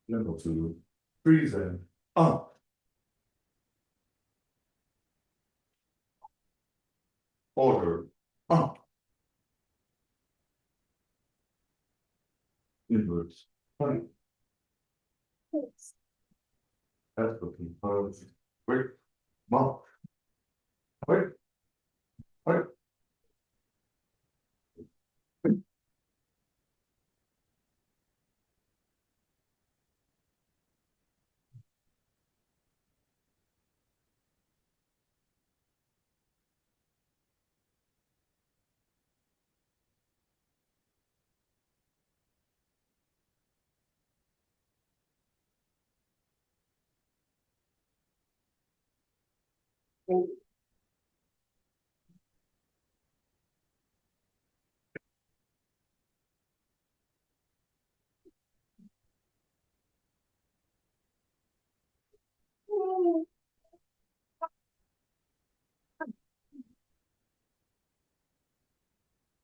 Number two, freeze and up. Order up. Inverse. Right. That's looking for. Wait. Mom. Wait. Wait.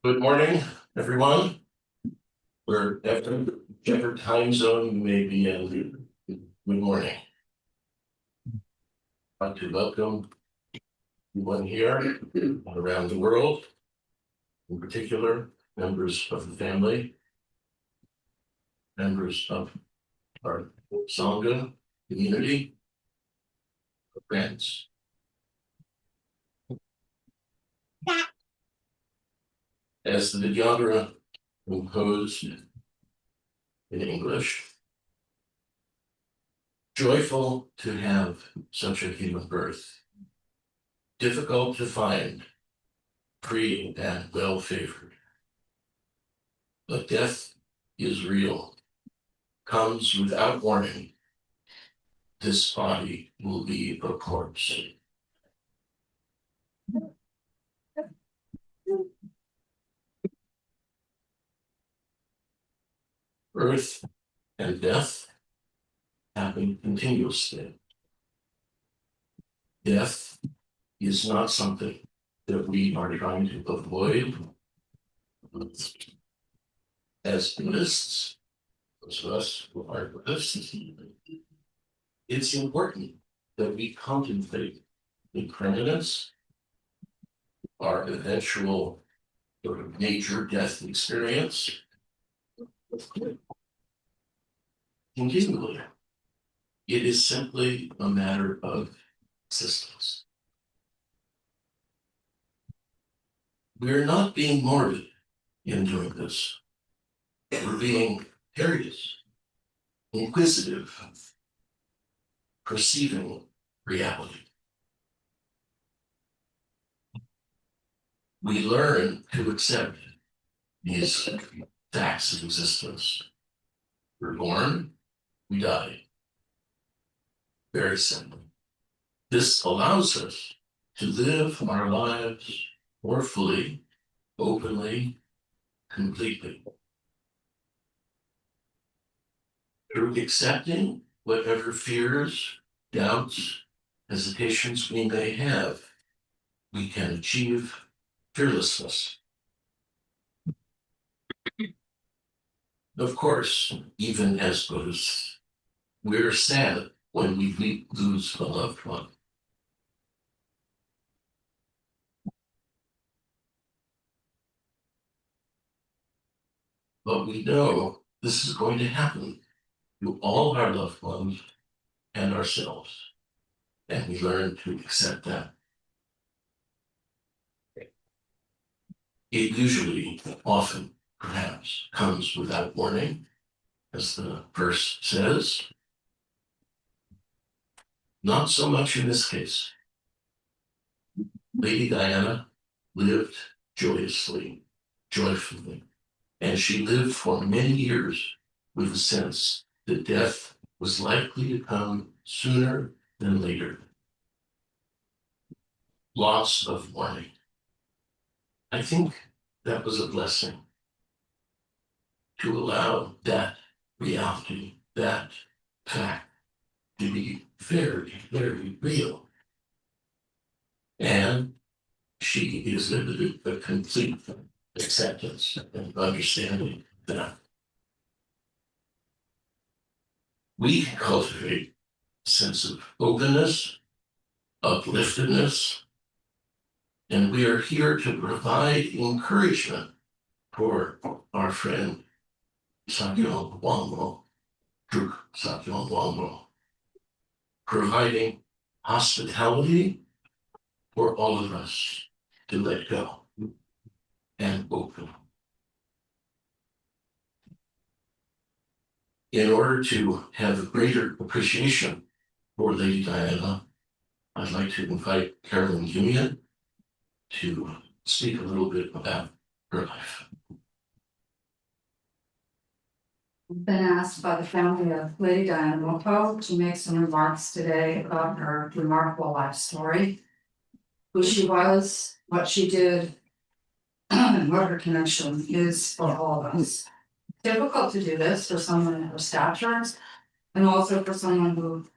Good morning, everyone. Wherever whichever time zone you may be in, good morning. I'd like to welcome everyone here and around the world, in particular, members of the family, members of our Sangha community, friends. As the Vidyadhara composed in English, joyful to have such a human birth, difficult to find, free and well favored. But death is real, comes without warning. This body will be a corpse. Birth and death happen continuously. Death is not something that we are trying to avoid. As Buddhists, those of us who are Buddhists, it's important that we contemplate impermanence, our eventual sort of major death experience, continually. It is simply a matter of existence. We're not being morbid in doing this. We're being curious, inquisitive, perceiving reality. We learn to accept these facts of existence. We're born, we die. Very simple. This allows us to live our lives more fully, openly, completely. Through accepting whatever fears, doubts, hesitations we may have, we can achieve fearlessness. Of course, even as Buddhists, we're sad when we lose a loved one. But we know this is going to happen to all of our loved ones and ourselves, and we learn to accept that. It usually, often, perhaps, comes without warning, as the verse says. Not so much in this case. Lady Diana lived joyously, joyfully, and she lived for many years with a sense that death was likely to come sooner than later. Lots of warning. I think that was a blessing to allow that reality, that fact, to be very, very real. And she exhibited a complete acceptance and understanding of that. we cultivate a sense of openness, upliftedness, and we are here to provide encouragement for our friend Chögyam Trungpa Rinpoche, providing hospitality for all of us to let go and open. In order to have a greater appreciation for Lady Diana, I'd like to invite Carolyn Union to speak a little bit about her life. I've been asked by the family of Lady Diana Mukpo to make some remarks today about her remarkable life story, who she was, what she did, and what her connection is for all of us. Difficult to do this for someone in her stature, and also for someone who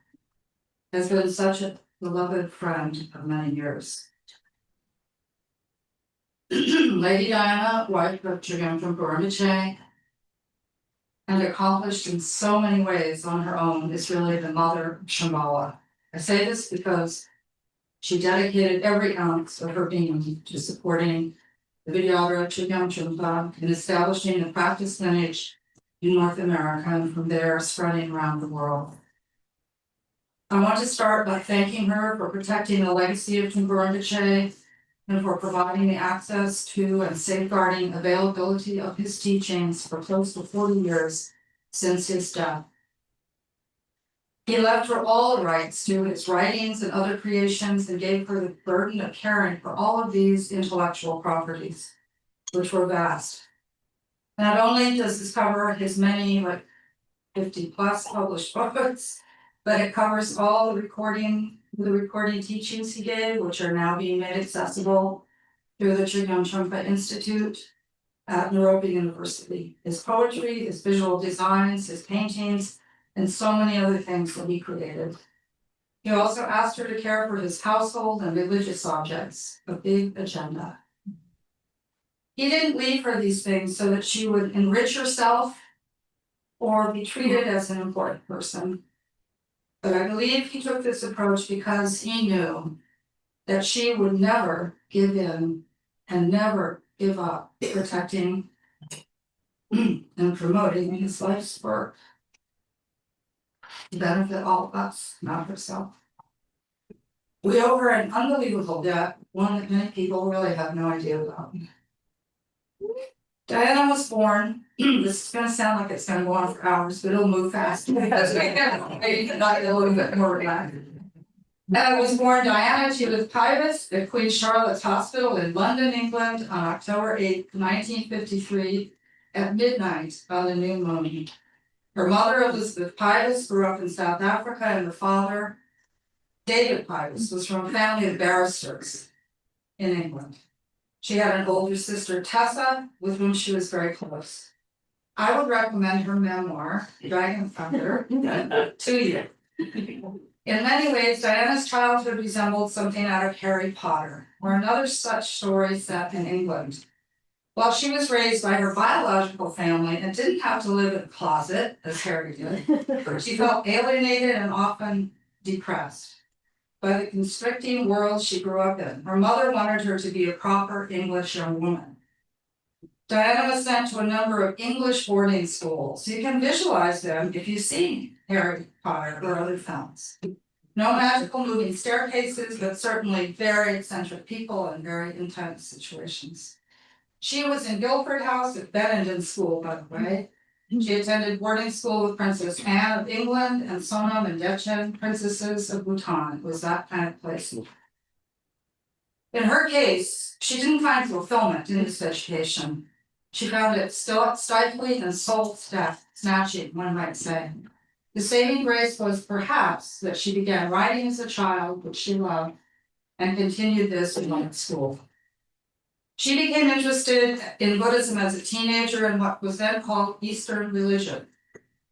has been such a beloved friend of many years. Lady Diana, wife of Chögyam Trungpa Rinpoche, and accomplished in so many ways on her own, is really the mother of Shambhala. I say this because she dedicated every ounce of her being to supporting the Vidyadhara Chögyam Trungpa in establishing the practice lineage in North America, and from there spreading around the world. I want to start by thanking her for protecting the legacy of Trungpa Rinpoche and for providing the access to and safeguarding availability of his teachings for close to 40 years since his death. He left her all the rights to his writings and other creations and gave her the burden of caring for all of these intellectual properties, which were vast. Not only does this cover his many, 50 plus published books, but it covers all the recording teachings he gave, which are now being made accessible through the Chögyam Trungpa Institute at Nairobi University. His poetry, his visual designs, his paintings, and so many other things that he created. He also asked her to care for his household and religious objects, a big agenda. He didn't leave her these things so that she would enrich herself or be treated as an important person. But I believe he took this approach because he knew that she would never give in and never give up protecting and promoting his life's work to benefit all of us, not herself. We owe her an unbelievable debt, one that many people really have no idea about. Diana was born, this is going to sound like it's going to go on for hours, but it'll move fast because we have not a little bit more relaxed. Was born Diana Judith Mukpo at Queen Charlotte's Hospital in London, England on October 8, 1953 at midnight on the new moon. Her mother, Elizabeth Mukpo, grew up in South Africa, and the father, David Mukpo, was from a family of barristers in England. She had an older sister, Tessa, with whom she was very close. I would recommend her memoir, Dragon Thunder, to you. In many ways, Diana's childhood resembled something out of Harry Potter, or another such story set in England. While she was raised by her biological family and didn't have to live in a closet, as Harry did, she felt alienated and often depressed by the constricting world she grew up in. Her mother wanted her to be a proper English young woman. Diana was sent to a number of English boarding schools. You can visualize them if you've seen Harry Potter or other films. No magical moving staircases, but certainly very eccentric people and very intense situations. She was in Guildford House at Benenden School, by the way. She attended boarding school with Princess Anne of England and Sonam and Dechen, princesses of Bhutan. It was that kind of place. In her case, she didn't find fulfillment in this education. She found it still stifling and soul-snatching, one might say. The saving grace was perhaps that she began writing as a child, which she loved, and continued this in school. She became interested in Buddhism as a teenager in what was then called Eastern religion.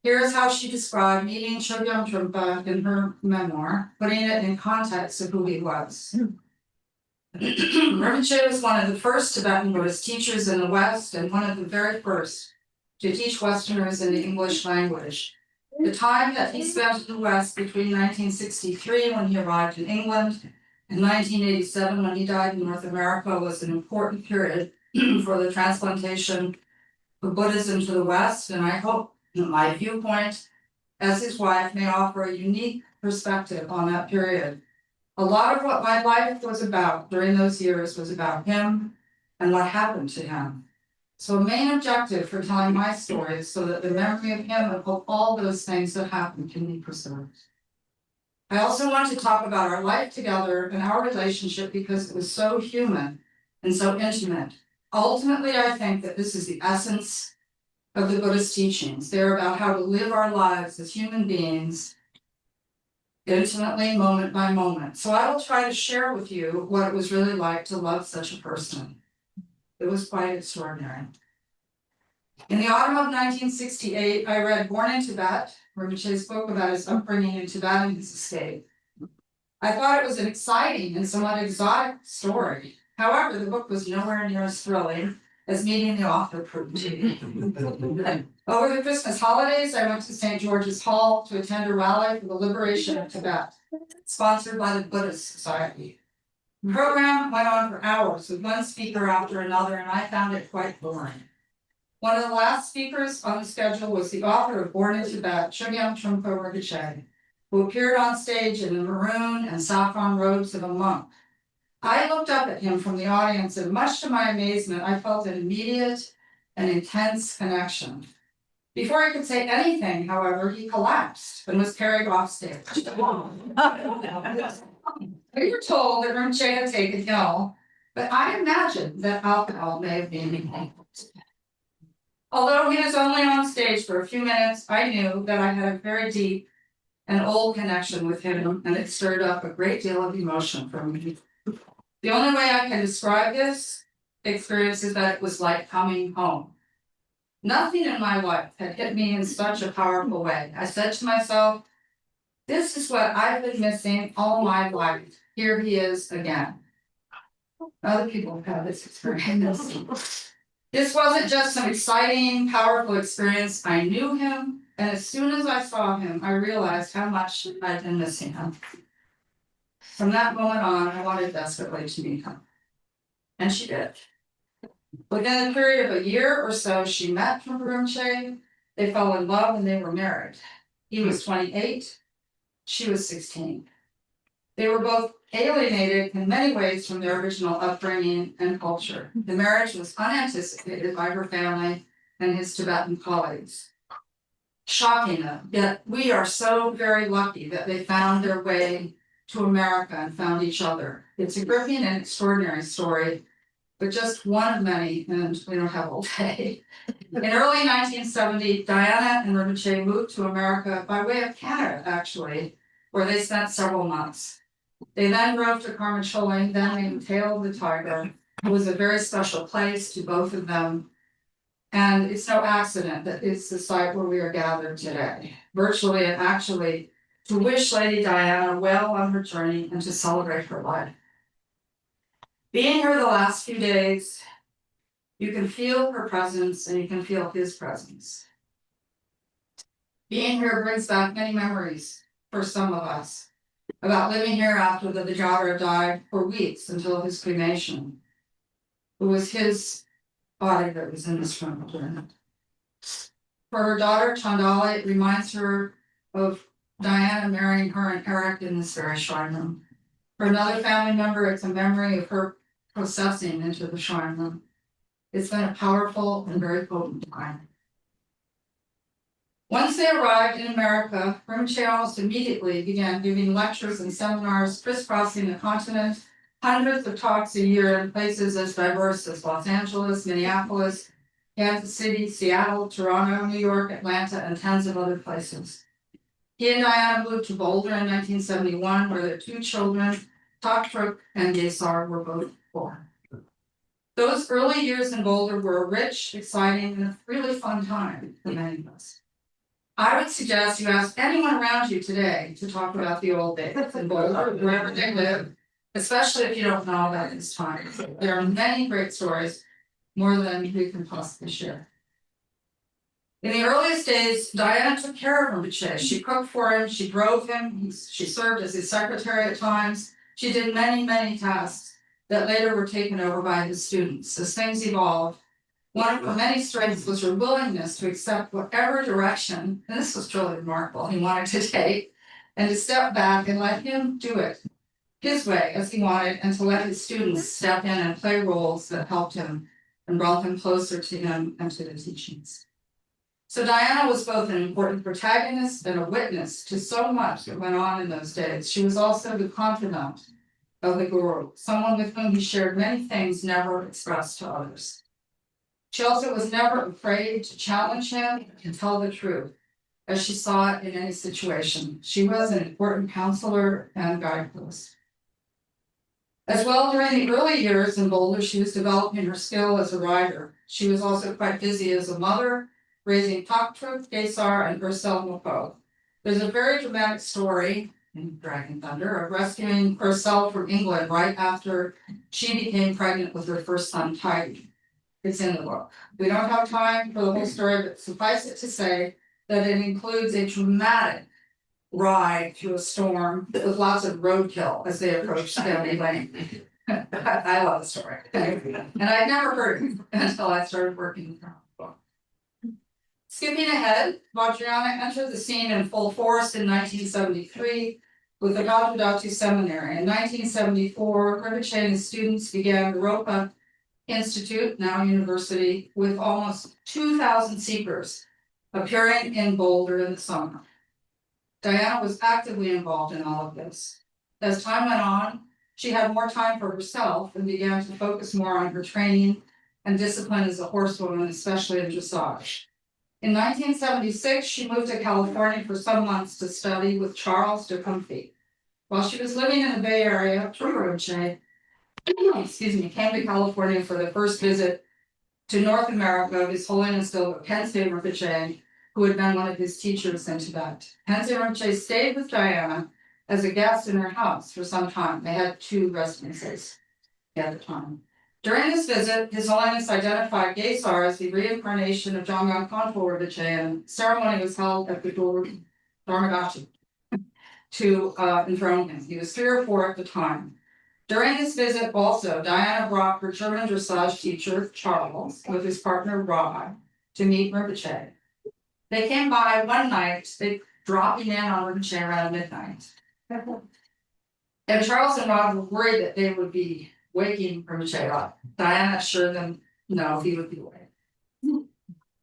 Here is how she described meeting Chögyam Trungpa in her memoir, putting it in context of who he was. Rinpoche was one of the first Tibetan Buddhist teachers in the West and one of the very first to teach Westerners in the English language. The time that he spent in the West between 1963, when he arrived in England, and 1987, when he died in North America, was an important period for the transplantation of Buddhism to the West, and I hope that my viewpoint as his wife may offer a unique perspective on that period. A lot of what my life was about during those years was about him and what happened to him. So a main objective for telling my story is so that the memory of him and of all those things that happened can be preserved. I also want to talk about our life together and our relationship because it was so human and so intimate. Ultimately, I think that this is the essence of the Buddhist teachings. They're about how to live our lives as human beings, intimately, moment by moment. So I will try to share with you what it was really like to love such a person. It was quite extraordinary. In the autumn of 1968, I read Born in Tibet, where Rinpoche spoke about his upbringing in Tibet and his escape. I thought it was an exciting and somewhat exotic story. However, the book was nowhere near as thrilling as meeting the author proved to be. Over the Christmas holidays, I went to St. George's Hall to attend a rally for the liberation of Tibet, sponsored by the Buddhist Society. The program went on for hours with one speaker after another, and I found it quite boring. One of the last speakers on the schedule was the author of Born in Tibet, Chögyam Trungpa Rinpoche, who appeared on stage in the maroon and saffron robes of a monk. I looked up at him from the audience, and much to my amazement, I felt an immediate and intense connection. Before I could say anything, however, he collapsed and was carried off stage. We were told that Rinpoche had taken ill, but I imagined that alcohol may have been involved. Although he was only on stage for a few minutes, I knew that I had a very deep and old connection with him, and it stirred up a great deal of emotion for me. The only way I can describe this experience is that it was like coming home. Nothing in my life had hit me in such a powerful way. I said to myself, this is what I've been missing all my life. Here he is again. Other people have had this experience. This wasn't just some exciting, powerful experience. I knew him, and as soon as I saw him, I realized how much I'd been missing him. From that moment on, I wanted desperately to meet him. And she did. Within a period of a year or so, she met Trungpa Rinpoche. They fell in love and they were married. He was 28, she was 16. They were both alienated in many ways from their original upbringing and culture. The marriage was unanticipated by her family and his Tibetan colleagues. Shocking them, yet we are so very lucky that they found their way to America and found each other. It's a gripping and extraordinary story, but just one of many, and we don't have all day. In early 1970, Diana and Rinpoche moved to America by way of Canada, actually, where they spent several months. They then drove to Karme Chöling, then named Tail of the Tiger. It was a very special place to both of them. And it's no accident that it's the site where we are gathered today, virtually and actually to wish Lady Diana well on her journey and to celebrate her life. Being here the last few days, you can feel her presence and you can feel his presence. Being here brings back many memories for some of us about living here after the Vajra died for weeks until his cremation. It was his body that was in this room during it. For her daughter, Chandali, it reminds her of Diana marrying her and Eric in this very shrine room. For another family member, it's a memory of her processing into the shrine room. It's been a powerful and very potent time. Once they arrived in America, Rinpoche almost immediately began giving lectures and seminars crisscrossing the continent, hundreds of talks a year in places as diverse as Los Angeles, Minneapolis, Kansas City, Seattle, Toronto, New York, Atlanta, and tens of other places. He and Diana moved to Boulder in 1971, where their two children, Taktruk and Gesar, were both born. Those early years in Boulder were a rich, exciting, and a really fun time for many of us. I would suggest you ask anyone around you today to talk about the old days in Boulder, wherever they live, especially if you don't know about this time. There are many great stories, more than we can possibly share. In the earliest days, Diana took care of Rinpoche. She cooked for him, she drove him, she served as his secretary at times. She did many, many tasks that later were taken over by his students. As things evolved, one of her many strengths was her willingness to accept whatever direction, and this was truly remarkable, he wanted to take, and to step back and let him do it his way as he wanted, and to let his students step in and play roles that helped him and brought them closer to him and to the teachings. So Diana was both an important protagonist and a witness to so much that went on in those days. She was also the confidant of the Guru, someone with whom he shared many things never expressed to others. She also was never afraid to challenge him and tell the truth, as she saw it in any situation. She was an important counselor and guidepost. As well, during the early years in Boulder, she was developing her skill as a writer. She was also quite busy as a mother, raising Chögyam Trungpa and Ursel Mukpo. There's a very dramatic story in Dragon Thunder of rescuing Ursel from England right after she became pregnant with her first son, Tiger. It's in the book. We don't have time for the whole story, but suffice it to say that it includes a dramatic ride through a storm with lots of roadkill as they approach Stanley Lane. I love the story. And I'd never heard it until I started working with her. Skipping ahead, Vajrayana entered the scene in full force in 1973 with the Datu Seminary. In 1974, Rinpoche and his students began the Ropa Institute, now university, with almost 2,000 seekers appearing in Boulder in the summer. Diana was actively involved in all of this. As time went on, she had more time for herself and began to focus more on her training and discipline as a horsewoman, especially in dressage. In 1976, she moved to California for some months to study with Charles de Comfy. While she was living in the Bay Area, Rinpoche, came to California for the first visit to North America of His Holiness Pensé Rinpoche, who had been one of his teachers in Tibet. Pensé Rinpoche stayed with Diana as a guest in her house for some time. They had 2 residences at the time. During this visit, His Holiness identified Gesar as the reincarnation of Chögyam Trungpa Rinpoche, and ceremony was held at the Dharmagachi to enthrone him. He was 3 or 4 at the time. During this visit also, Diana brought her German dressage teacher, Charles, with his partner, Rod, to meet Rinpoche. They came by one night, they dropping in on Rinpoche around midnight. And Charles and Rod were worried that they would be waking Rinpoche up. Diana assured them no, he would be awake.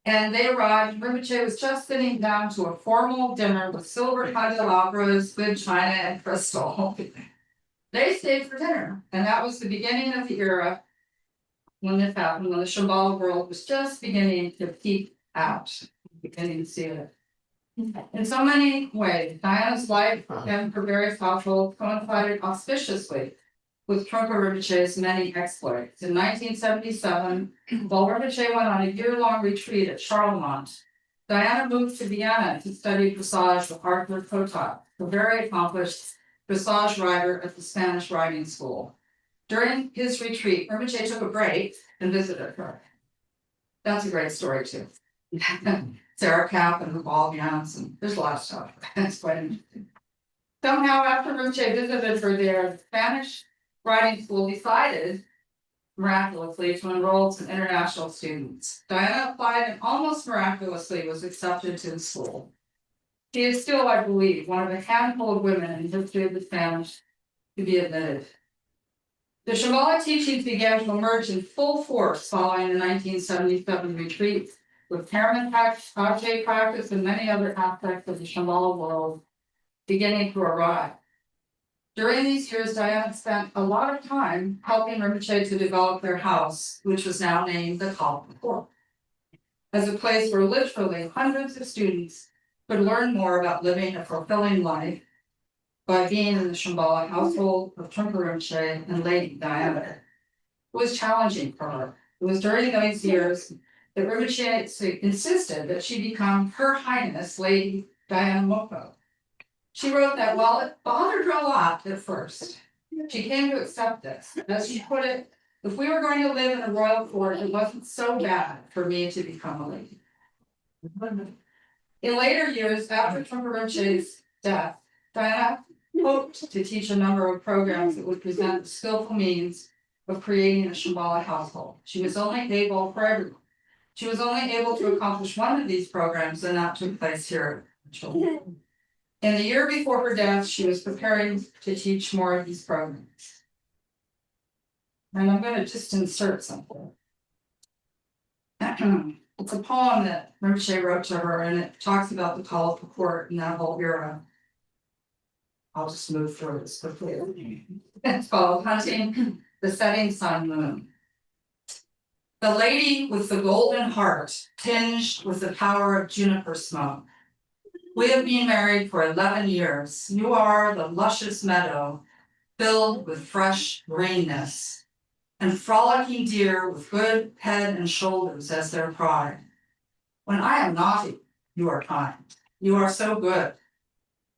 And they arrived. Rinpoche was just sitting down to a formal dinner with silver candelabras, good china, and crystal. They stayed for dinner, and that was the beginning of the era when this happened, when the Shambhala world was just beginning to peek out, beginning to see it. In so many ways, Diana's life and her various households coincided auspiciously with Trungpa Rinpoche's many exploits. In 1977, while Rinpoche went on a year-long retreat at Vermont, Diana moved to Vienna to study dressage with Arthur Kotak, a very accomplished dressage rider at the Spanish riding school. During his retreat, Rinpoche took a break and visited her. That's a great story too. Sarah Cap and the ball gowns, and there's a lot of stuff. It's quite interesting. Somehow, after Rinpoche visited her there, the Spanish riding school decided, miraculously, to enroll some international students. Diana applied and almost miraculously was accepted to the school. She is still, I believe, one of a handful of women in the history of the Spanish to be admitted. The Shambhala teachings began to emerge in full force following the 1977 retreat, with Karme Chöling practice and many other aspects of the Shambhala world beginning to arrive. During these years, Diana spent a lot of time helping Rinpoche to develop their house, which was now named the Kalpa Court, as a place where literally hundreds of students could learn more about living a fulfilling life by being in the Shambhala household of Trungpa Rinpoche and Lady Diana. It was challenging for her. It was during those years that Rinpoche insisted that she become Her Highness Lady Diana Mukpo. She wrote that while it bothered her a lot at first, she came to accept this. As she put it, if we were going to live in a royal court, it wasn't so bad for me to become a lady. In later years, after Trungpa Rinpoche's death, Diana hoped to teach a number of programs that would present skillful means of creating a Shambhala household. She was only able to accomplish one of these programs, and that took place here at Chögyam. In the year before her death, she was preparing to teach more of these programs. And I'm going to just insert something. It's a poem that Rinpoche wrote to her, and it talks about the Kalapa court and that whole era. I'll just move through this quickly. It's called Hunting the Setting Sun Moon. The lady with the golden heart, tinged with the power of juniper smoke. We have been married for 11 years. You are the luscious meadow, filled with fresh greenness, and frolicking deer with good head and shoulders as their pride. When I am naughty, you are kind. You are so good.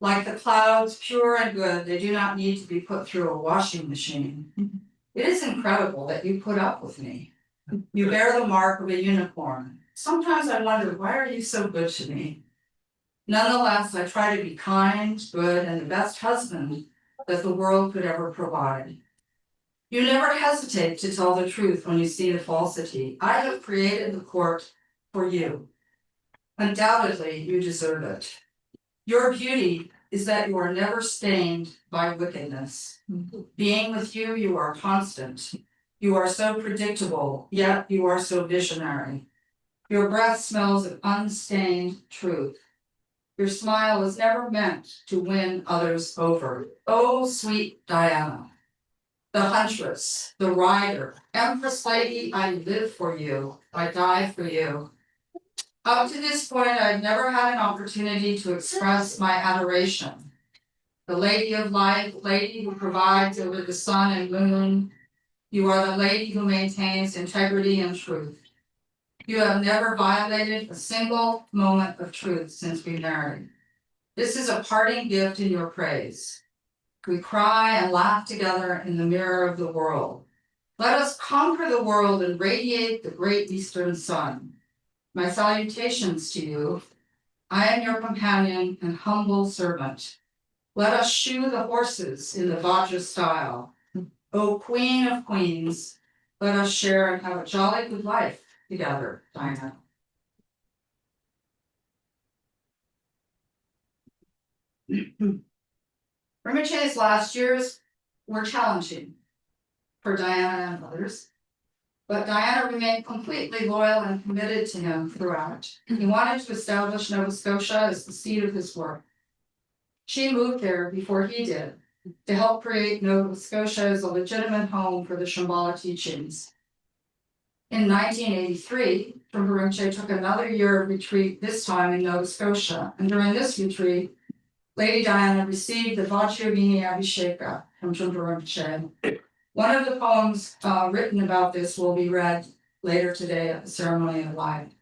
Like the clouds, pure and good, they do not need to be put through a washing machine. It is incredible that you put up with me. You bear the mark of a unicorn. Sometimes I wonder, why are you so good to me? Nonetheless, I try to be kind, good, and the best husband that the world could ever provide. You never hesitate to tell the truth when you see the falsity. I have created the court for you. Undoubtedly, you deserve it. Your beauty is that you are never stained by wickedness. Being with you, you are constant. You are so predictable, yet you are so visionary. Your breath smells of unstained truth. Your smile was never meant to win others over. Oh, sweet Diana, the huntress, the rider, Empress Lady, I live for you, I die for you. Up to this point, I've never had an opportunity to express my adoration. The Lady of Life, Lady who provides over the sun and moon. You are the lady who maintains integrity and truth. You have never violated a single moment of truth since we married. This is a parting gift in your praise. We cry and laugh together in the mirror of the world. Let us conquer the world and radiate the great eastern sun. My salutations to you. I am your companion and humble servant. Let us shoe the horses in the Vajra style. O Queen of Queens, let us share and have a jolly good life together, Diana. Rinpoche's last years were challenging for Diana and others, but Diana remained completely loyal and committed to him throughout. He wanted to establish Nova Scotia as the seat of his work. She moved there before he did, to help create Nova Scotia as a legitimate home for the Shambhala teachings. In 1983, Trungpa Rinpoche took another year of retreat, this time in Nova Scotia, and during this retreat, Lady Diana received the Vajrayogini Abhisheka from Trungpa Rinpoche. One of the poems written about this will be read later today at the ceremony of life.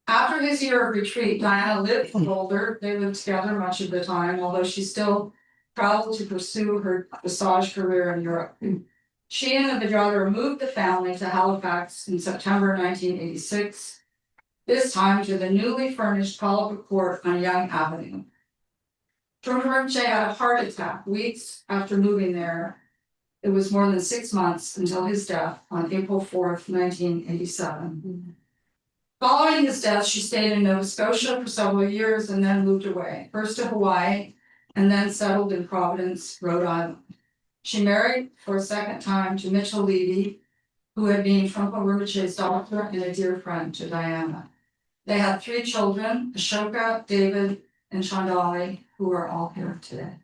After his year of retreat, Diana lived in Boulder. They lived together much of the time, although she still traveled to pursue her massage career in Europe. She and the Vajra moved the family to Halifax in September 1986, this time to the newly furnished Kalapa Court on Yonge Avenue. Trungpa Rinpoche had a heart attack weeks after moving there. It was more than 6 months until his death on April 4th, 1987. Following his death, she stayed in Nova Scotia for several years and then moved away, first to Hawaii, and then settled in Providence, Rhode Island. She married for a second time to Mitchell Levy, who had been Trungpa Rinpoche's doctor and a dear friend to Diana. They had 3 children, Ashoka, David, and Chandali, who are all here today.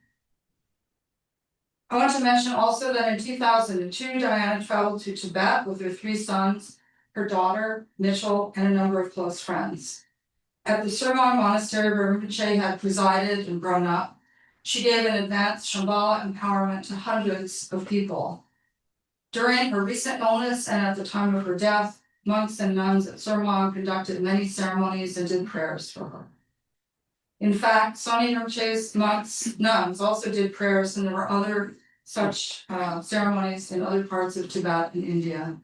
I want to mention also that in 2002, Diana traveled to Tibet with her 3 sons, her daughter, Mitchell, and a number of close friends. At the Vermont monastery where Rinpoche had presided and grown up, she gave an advanced Shambhala empowerment to hundreds of people. During her recent illness and at the time of her death, monks and nuns at Vermont conducted many ceremonies and did prayers for her. In fact, Soni Rinpoche's nuns also did prayers, and there were other such ceremonies in other parts of Tibet and India.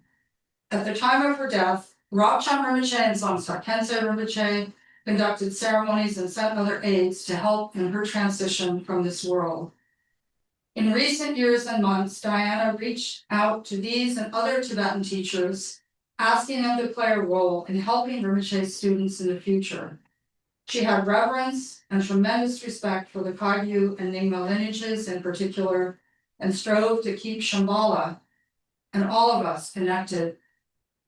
At the time of her death, Chögyam Rinpoche and Samsa Khyentse Rinpoche conducted ceremonies and sent other aides to help in her transition from this world. In recent years and months, Diana reached out to these and other Tibetan teachers, asking them to play a role in helping Rinpoche's students in the future. She had reverence and tremendous respect for the Kagyu and Nyingma lineages in particular, and strove to keep Shambhala and all of us connected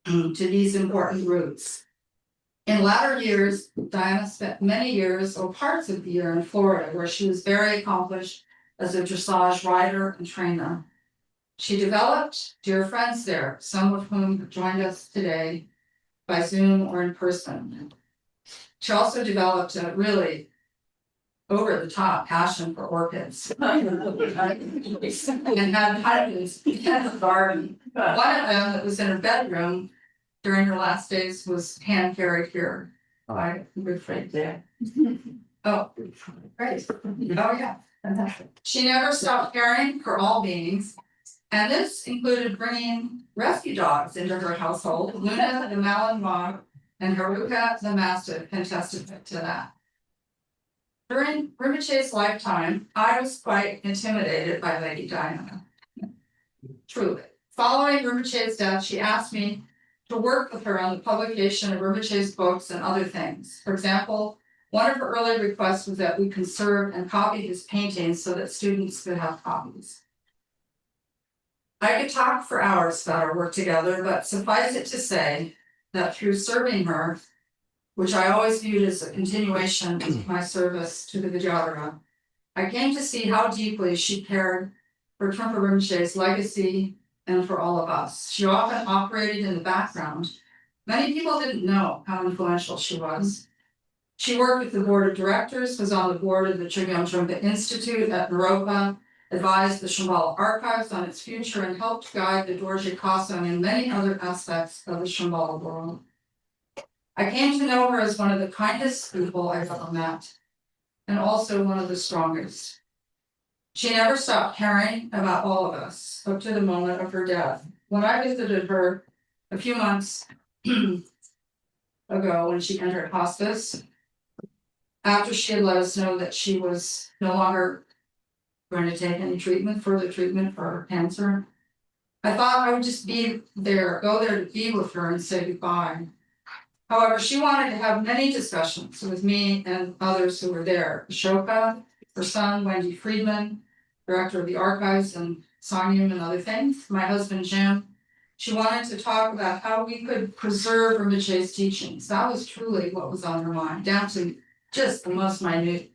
to these important roots. In latter years, Diana spent many years or parts of the year in Florida, where she was very accomplished as a dressage rider and trainer. She developed dear friends there, some of whom have joined us today by Zoom or in person. She also developed a really over-the-top passion for orchids. And had hundreds in her garden. One of them that was in her bedroom during her last days was hand carried here by a good friend there. Oh, great. Oh, yeah, fantastic. She never stopped caring for all beings, and this included bringing rescue dogs into her household. Luna the Malinois and Haruka the Mastiff can testify to that. During Rinpoche's lifetime, I was quite intimidated by Lady Diana. Truly. Following Rinpoche's death, she asked me to work with her on the publication of Rinpoche's books and other things. For example, one of her early requests was that we conserve and copy his paintings so that students could have copies. I could talk for hours about our work together, but suffice it to say that through serving her, which I always viewed as a continuation of my service to the Vidyadhara, I came to see how deeply she cared for Trungpa Rinpoche's legacy and for all of us. She often operated in the background. Many people didn't know how influential she was. She worked with the board of directors, was on the board of the Chögyam Trungpa Institute at Naropa, advised the Shambhala archives on its future, and helped guide the Dorje Kosong and many other aspects of the Shambhala world. I came to know her as one of the kindest people I've ever met, and also one of the strongest. She never stopped caring about all of us up to the moment of her death. When I visited her a few months ago when she entered hospice, after she had let us know that she was no longer going to take any further treatment for her cancer, I thought I would just go there to be with her and say goodbye. However, she wanted to have many discussions with me and others who were there. Ashoka, her son, Wendy Friedman, director of the archives, and Sonyum and other things, my husband Jim. She wanted to talk about how we could preserve Rinpoche's teachings. That was truly what was on her mind, down to just the most minute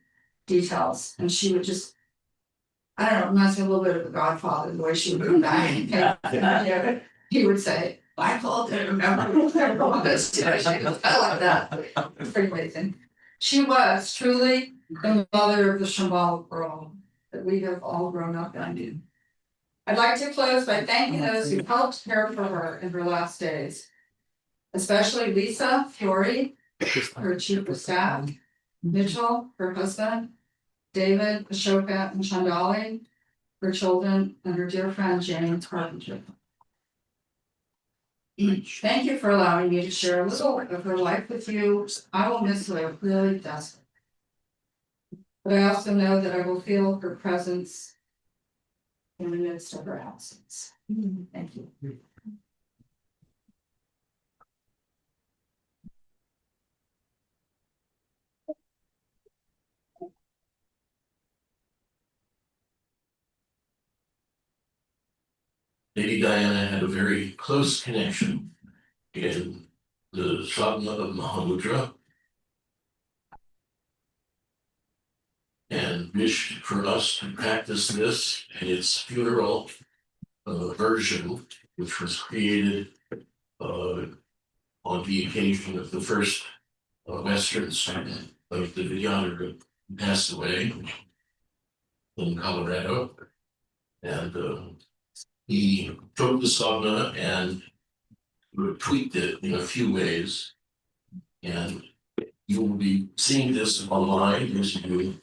details. And she would just, I don't know, reminds me a little bit of the Godfather, the way she would come back and he would say, Michael, do you remember all this? I like that. It's pretty amazing. She was truly the mother of the Shambhala world that we have all grown up in. I'd like to close by thanking those who helped care for her in her last days, especially Lisa Fiore, her chief of staff, Mitchell, her husband, David, Ashoka, and Chandali, her children, and her dear friend James Carpenter. Thank you for allowing me to share a little of her life with you. I will miss her really desperately. But I also know that I will feel her presence in the midst of her absence. Thank you. Lady Diana had a very close connection in the sadhana of Mahamudra and wished for us to practice this in its funeral version, which was created on the occasion of the first Western student of the Vidyadhara who passed away in Colorado. And he took the sadhana and tweaked it in a few ways. And you will be seeing this online as you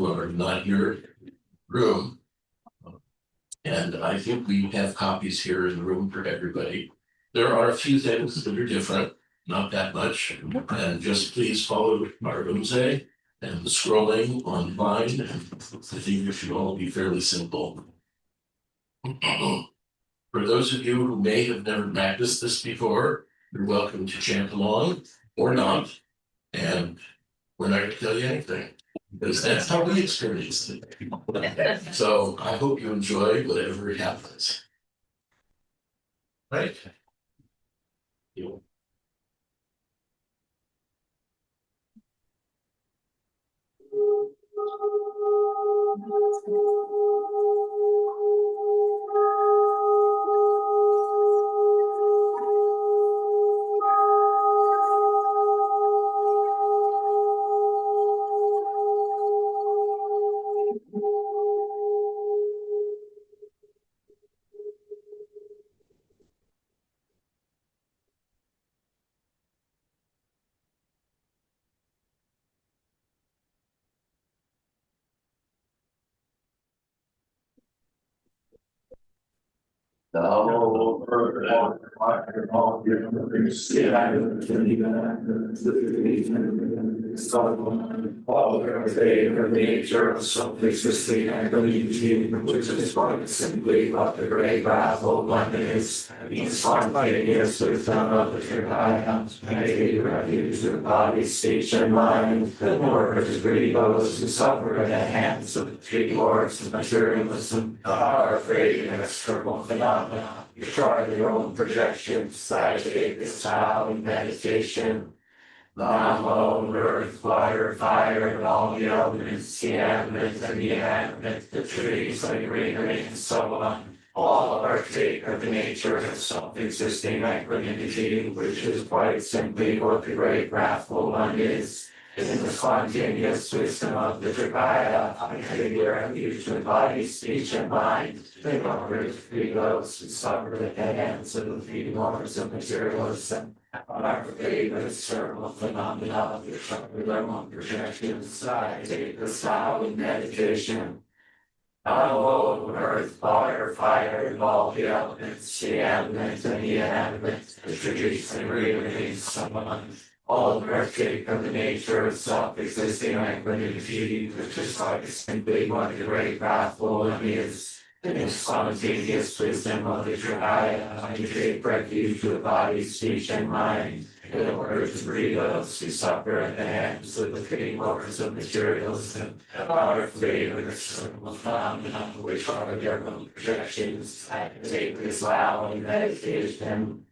are not here in the room. And I think we have copies here in the room for everybody. There are a few things that are different. not that much. And just please follow our Rumze and the scrolling online. I think it should all be fairly simple. For those of you who may have never practiced this before, you're welcome to chant along or not. And we're not going to tell you anything, because that's how we experienced it. So I hope you enjoy whatever happens. Right? You. Nature of something existing, I believe in, which is one simply what the great wrath of one is. He's spontaneous with none of the Tripaya, a refuge to body, speech, and mind. The more greedy those who suffer at the hands of the three lords of materialism are afraid of external phenomena. You try your own projections, I take this style in meditation. Namo, earth, water, fire, and all the elements, the animate and the inanimate, the trees, the greenery, and so on. All partake of the nature of self-existing equanimity, which is quite simply what the great wrathful one is. In the spontaneous wisdom of the Tripaya, I take your refuge with body, speech, and mind. They are free those who suffer at the hands of the three lords of materialism. Are afraid of external phenomena which are their own projections. I take the style in meditation. Namo, earth, water, fire, and all the elements, the animate and the inanimate, the trees and greenery, so on. All partake of the nature of self-existing equanimity, which is like simply what the great wrathful one is. In the spontaneous wisdom of the Tripaya, I take refuge with body, speech, and mind. In order to free those who suffer at the hands of the three lords of materialism, are afraid of external phenomena which are their own projections. I take this vow in meditation.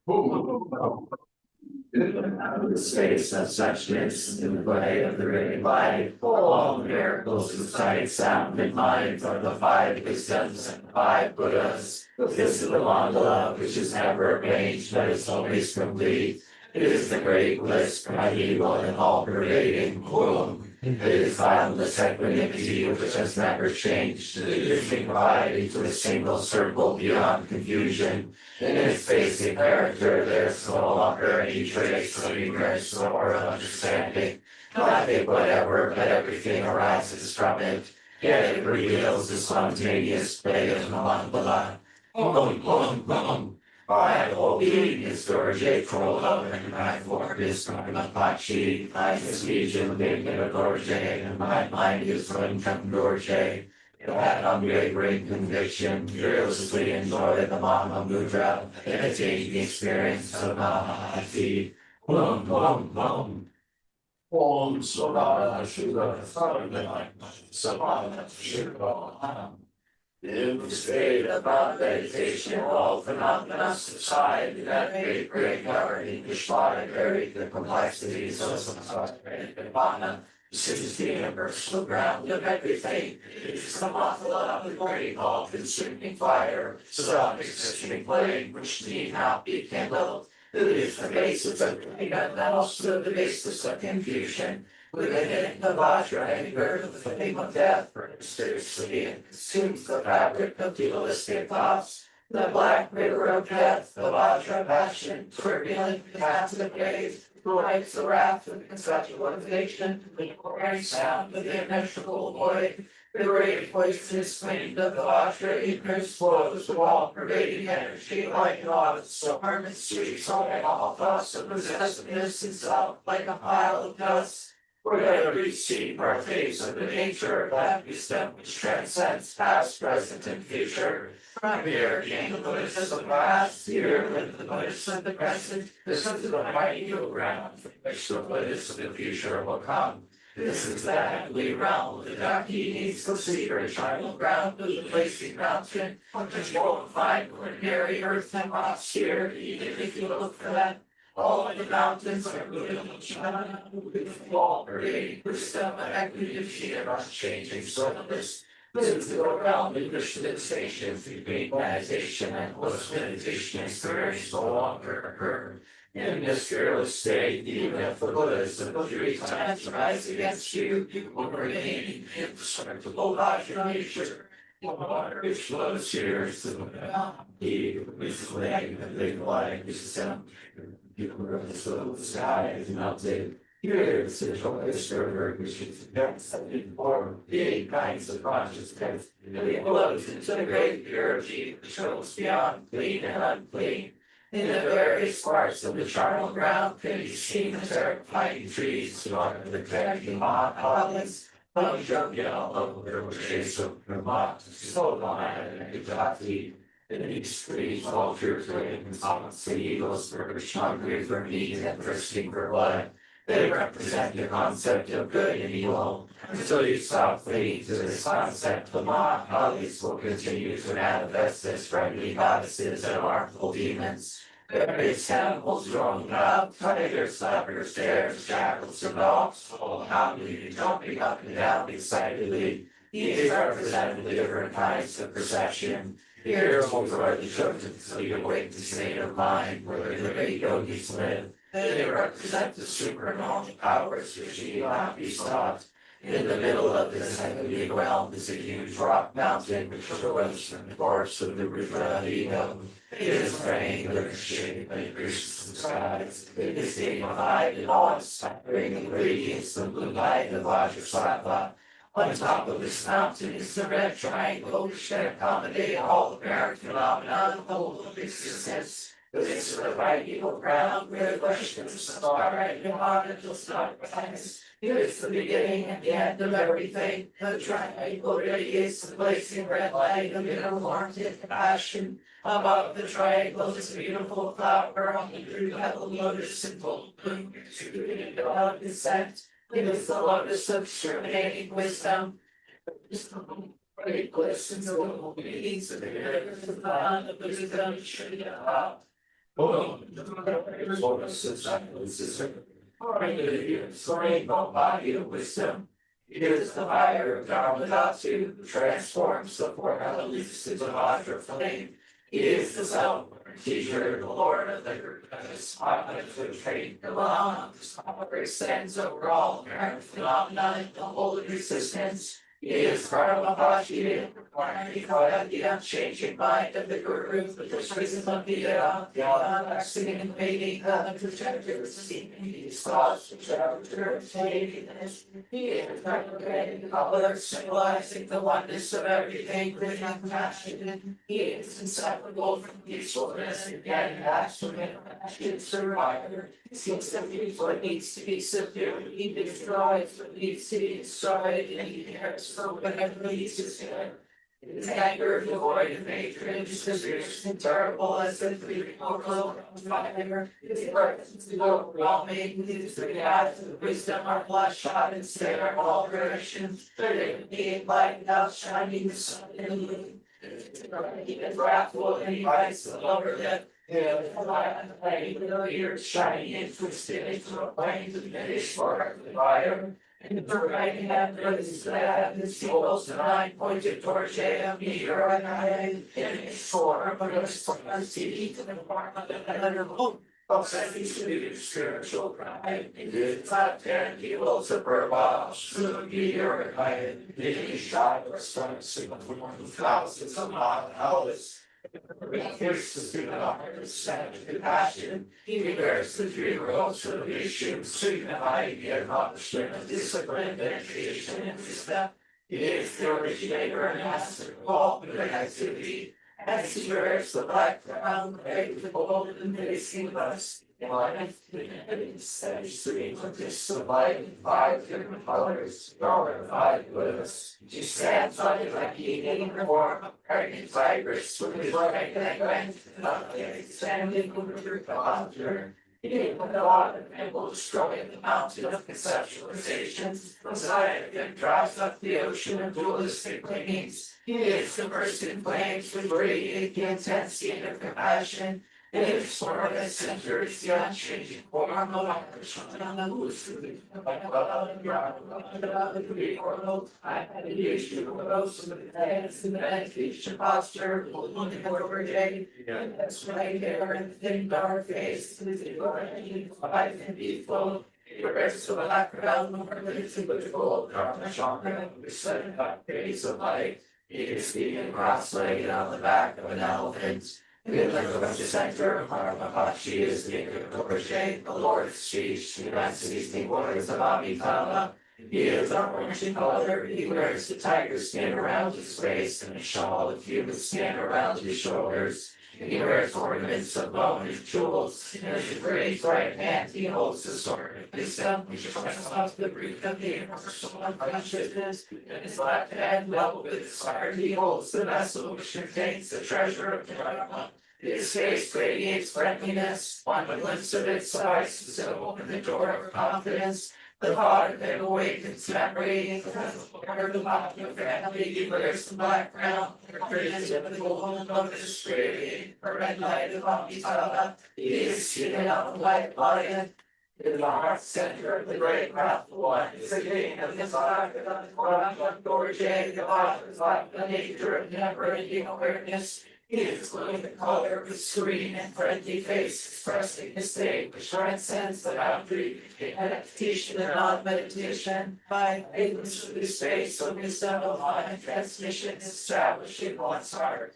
The space of suchness in the way of the great light, all the miracles of sight, sound, and mind are the five wisdoms and five Buddhas. This is the mandala which is never arranged, but is always complete. It is the great bliss, primeval and all-pervading womb. It is boundless equanimity which has never changed, drifting right into a single circle beyond confusion. In its basic character, there is no longer any trace of ignorance or understanding. Nothing whatever, but everything arises from it. Yet it reveals the spontaneous play of Shambhala. I obedience Dorje Trolla, and my form is Karme Pachi, my speech is Vedic Dorje, and my mind is Rinpoche Dorje. That unwavering conviction, fearlessly enjoy the Mama Mudra, imitate the experience of Mahati. Om Sodara Shuddha Sarvana Samana Shirva. In the state of meditation, all phenomena subside in that great harmony which buried the complexities of samsara and nirvana. This is the universal ground of everything. It is the mathala of the great all-consuming fire, surrounding such a flame which need not be kindled. It is the basis of great and also the basis of confusion. Within it, the Vajra anger, the flame of death, burns fiercely and consumes the fabric of dualistic thoughts. The black river of death, the Vajra passion, turbulent, paths of grave, lights the wrath of conceptualization, the roaring sound of the immeasurable void. The great voices flamed of the Vajra ignorance flows with all-pervading energy like an audit storm and sweeps away all thoughts of possessiveness itself like a pile of dust. Wherever we see partakes of the nature of that wisdom which transcends past, present, and future. From here came the Buddhists of the past, here live the Buddhists of the present. This is the mighty ground from which the Buddhists of the future will come. This is the heavenly realm of the Dakinis, the secret eternal ground of the placing mountain, which you won't find ordinary earth and rocks here, even if you look for them. All the mountains are moving in China, with all-pervading wisdom and equity and unchanging service. This is the realm in which the distinction between meditation and post-meditation experience no longer occur. In this fearless state, even if the Buddhas of 3 times rise against you, you will remain in indestructible Vajra nature. The water which flows here is the He with the flame and the light wisdom. You the sky is melted. Here is the joyous river which is the form, the 8 kinds of consciousness. It flows into the great purity which goes beyond clean and unclean. In the various parts of the charnel ground can be seen the terrifying trees surrounding the protecting mountains. Chögyam Trungpa Rinpoche, so long and Jati. In these trees, vultures waiting the eagles perch hungry for meat and thirsting for blood. They represent the concept of good and evil. Until you stop fleeing to this concept, the Mahakalis will continue to manifest as friendly goddesses and harmful demons. Various animals roaming up, tigers, leopards, bears, jackals, and dogs, all happily jumping up and down excitedly. These represent the different kinds of perception. Here are the chosen so you awake the state of mind where the great yogis live. They represent the supernormal powers which need not be sought. In the middle of this heavenly realm is a huge rock mountain which flows from the course of the river of ego. It is triangular in shape and pierces the skies. It is dignified in awe-inspiring radiance of the light of Vajrasattva. On top of this mountain is the red triangle which can accommodate all apparent phenomena of the whole of existence. This is the right evil ground where the questions are and Nirvana does not rise. It is the beginning and the end of everything. The triangle radiates the blazing red light of inner warmth and compassion. Above the triangle is a beautiful flower on the blue-petal lotus in full bloom, exuding without descent. It is the lotus of discriminating wisdom. Great bliss and the meanings of the earth of the wisdom Shambhala. Lotus of silence. Rainbow body of wisdom. It is the fire of Dharma Dhatu, who transforms the 4 elements into Vajra flame. He is the self-born teacher, the Lord of the universe, the trade alone, the power extends over all apparent phenomena, the whole of existence. He is Karma the unchanging mind of the Guru, the wisdom of the unvaccinated invading the protector, his thoughts, which are he is the color, symbolizing the oneness of everything, with compassion. He is inseparable from peacefulness, and yet has to be survivor. He subdues what needs to be subdued, he destroys what needs to be destroyed, and he cares for whatever needs to stand. His anger devoid of hatred, his fierce and terrible as the three portal of fire. His presence is overwhelming, his three eyes of wisdom are bloodshot and stare in all directions. They being light outshining the sun and the moon. He is wrathful and he bites the lower lip. The ears shining and twisted into a flame to finish for the fire. And the right hand raises that the sequels to 9 pointed towards Chögyam in its form, but responds to eat in the form of another book. Seems to be spiritual pride. It is not 10 evils of purpose, soon be purified. It is shot or stunning from thousands of hours. Pierces through the heart of savage compassion. He bears the 3 rows of issues, signifying the accomplishment of discipline, dedication, and respect. He is the originator and master of all good activity. As he wears the black crown, gray with gold and facing us. Streams of dislight in 5 different colors, glorified with us. She stands on it like eating in the form of pregnant tigress with his right hand, extended with the conjure. He will and will destroy the mountain of conceptualizations. Messiah drives up the ocean of dualistic clingings. He is the bursting flames with radiate the intensity of compassion. It is for the center is the unchanging form of our I had a issue with those of the hands in the meditation posture, looking over day. That's right there and thin dark face, with the life and beautiful. The rest of the background, more than with gold, Karme Chöling, with 7 days of light. He is speaking cross-legged on the back of an elephant. The center of Karma is the Rinpoche, the Lord's speech, the Master words of Abhidhamma. He is orange in color, he wears the tiger skin around his waist and a shawl of human skin around his shoulders. He wears ornaments of bone and jewels. In his great right hand he holds the sword of wisdom, which points off the root of the universal unconsciousness. In his left hand, level with his heart, he holds the vessel which contains the treasure of Dharma. His face radiates friendliness. One glimpse of it suffices to open the door of confidence. The thought of him awakens memory. Part of the family, he wears the black crown. The golden lotus radiating the red light of Abhidhamma. He is seated on the white lion. In the heart center of the great wrathful one is the king of his heart. The father is like the nature of never-ending awareness. He is glowing the color of his serene and friendly face, expressing a state which transcends the boundary between meditation and non-meditation. By entrance to this space of wisdom of mind transmission is established in one's heart.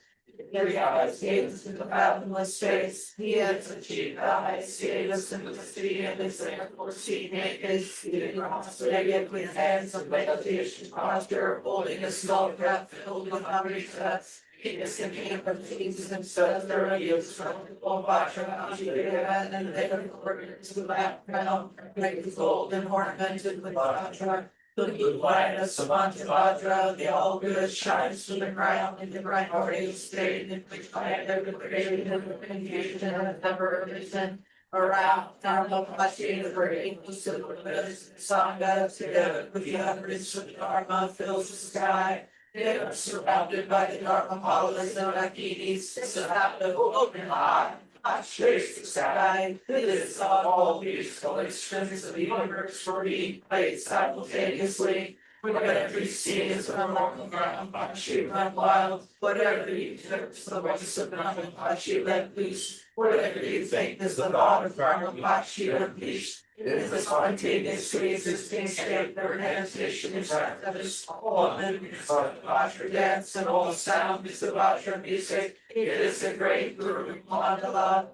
He eyes gaze into the fathomless space. He has achieved the highest state of simplicity and is therefore seen naked, seated cross-legged with hands of meditation posture, holding a small cup filled with hungry thoughts. He is convenient for things himself, there are used from the Vajra, and they are according to the background, with gold and ornamented with Vajra. The blue light of Vajra, the all good shines from the ground in the primordial state in which I have never created and confusion and never arisen. Around Dharma Pachi, the very inclusive Buddhas, Sangha, together with the hundreds of Dharma fills the sky. They are surrounded by the Dharma Palas and Akinis, surrounded open high. I chase the sky. It is all musical extremes of the universe for me, played simultaneously. Whatever you see is along the ground, watch you run wild. Whatever you hear is the voice of God, watch you let loose. Whatever you think is the thought of God, watch you unleash. It is the spontaneous existing state, their hesitation is that is all living is about your dance, and all sound is about your music. It is a great guru mandala.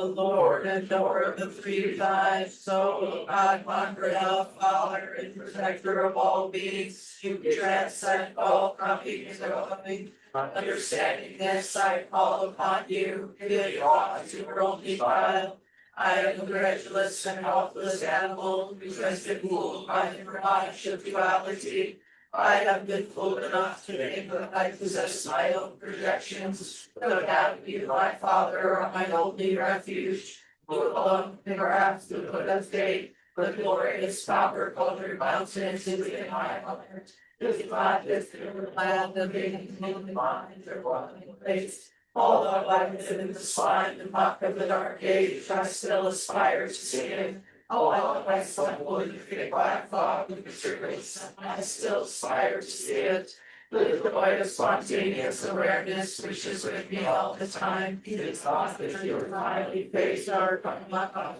Lord and door of the three lives, so God, umbrella, Father, and protector of all beings, you transcend all coming and going. Understanding this, I call upon you, give God your only child. I am a credulous and helpless animal, who has been fooled by the mirage of duality. I have been fool enough to think that I possess my own projections, no doubt you, my Father, are my only refuge. You alone can grasp the put of fate, the glorious copper-colored mountains in my heart. This land is the land of the mind, their dwelling place. Although I live in the slime and muck of the dark age, I still aspire to see it. Oh, I stumble in the black fog of mysteries, I still aspire to see it. The joy of spontaneous awareness, which is with me all the time, is not that you finally face our karma.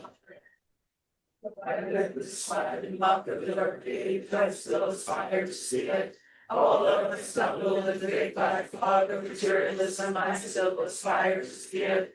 I live the slide and muck of the dark age, I still aspire to see it. Although I stumble in the big black fog of materialism, I still aspire to see it.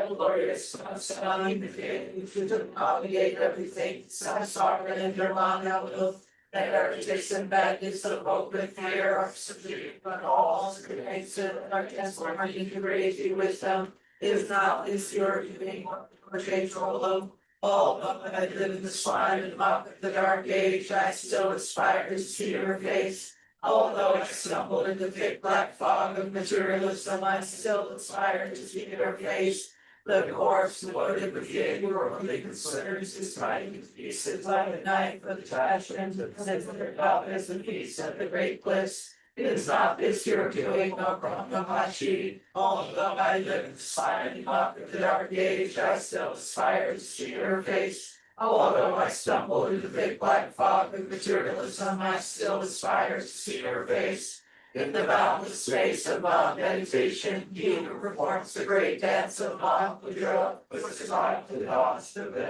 Glorious sun, to navigate everything, samsara and nirvana will. The heretics and badness of hope and fear are subdued, but all creates are transforming to crazy wisdom. Is not is your doing or control of. Although I live in the slime and muck of the dark age, I still aspire to see your face. Although I stumble in the thick black fog of materialism, I still aspire to see your face. The corpse loaded with the worldly concerns is fighting to pieces like a knife of passion to consider darkness and peace at the great bliss. It is not this your doing, no Brahmamachi. Although I live in the silent muck of the dark age, I still aspire to see your face. Although I stumble in the big black fog of materialism, I still aspire to see your face. In the boundless space of meditation, you performs the great dance of Mahamudra, which is like the dance of the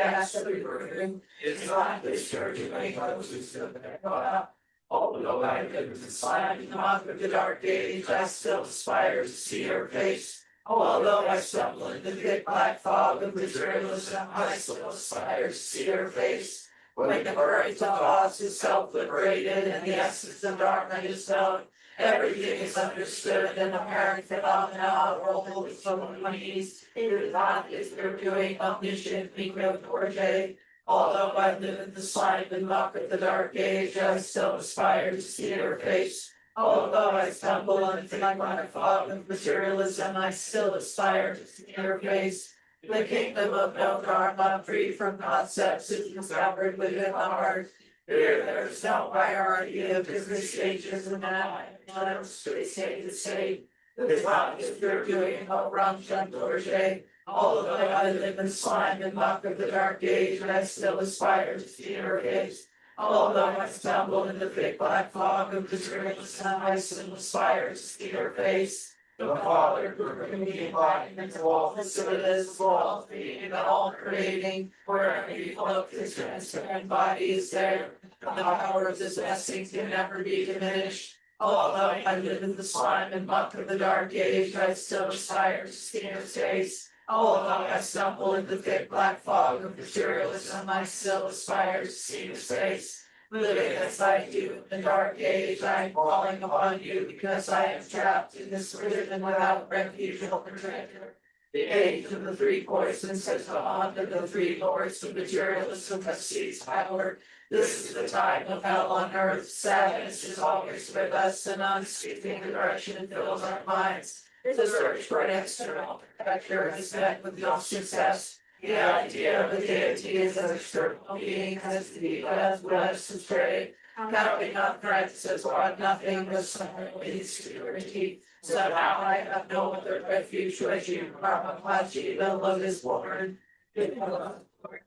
ass of the burden. It's not this church of any houses of the although I live in the silent muck of the dark age, I still aspire to see your face. Although I stumble in the thick black fog of materialism, I still aspire to see your face. When the courage of us is self-liberated and the essence of Dharma is known, everything is understood and apparent phenomena are all from the knees. It is not as they're doing omniscient Miko Dorje. Although I live in the slime and muck of the dark age, I still aspire to see your face. Although I stumble into my fog of materialism, I still aspire to see your face. The kingdom of no karma, free from concepts, is discovered within the heart. Here there is no hierarchy of different stages of man, not straight state to state. The time is you're doing no Ramchan Dorje. Although I live in slime and muck of the dark age, I still aspire to see your face. Although I stumble in the thick black fog of materialism, I still aspire to see your face. The Father, who me embodied into all facilities, all being and all creating, wherever you look, His transparent body is there. The power of this blessing can never be diminished. Although I live in the slime and muck of the dark age, I still aspire to see His face. Although I stumble in the thick black fog of materialism, I still aspire to see His face. Living as I do in the dark age, I am calling upon you because I am trapped in this prison without refuge or protector. The age of the three poisons has gone, and the three lords of materialism have seized power. This is the time of hell on earth. Sadness is always with us, and unspeaking aggression fills our minds. The search for an external protector has met with no success. The idea of a deity as an external being has led us astray. counting up practices or nothing but sorrow and security. So now I have no other refuge but you, Brahmapachi, the lotus born.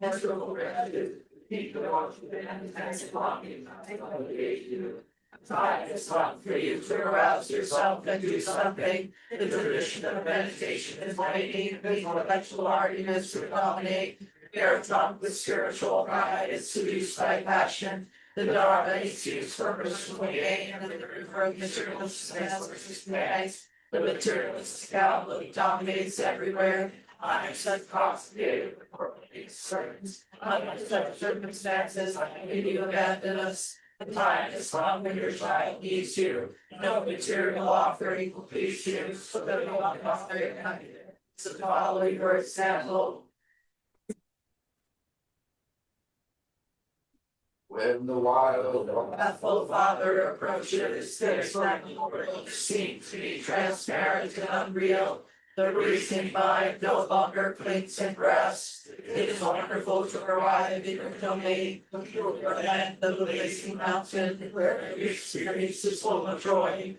Natural gratitude, people and longing, time is not for you to arouse yourself and do something. The tradition of meditation is waiting, the intellectual arguments predominate. We are drunk with spiritual pride, it's seduced by passion. The Dharma is used for personal gain, and the river of materialistic bags. The materialistic outlook dominates everywhere. Under such complicated concerns, under such circumstances, will you abandon us? The time has come when your child needs you. No material offering will please you, so that you will offer your kindness. So follow your example. When the wild, wrathful father approaches, there's nothing world seems to be transparent and unreal. The reasoning mind no longer clings and rests. It is wonderful to arrive in your domain, the pure land of the blazing mountain, where every experience is full of joy.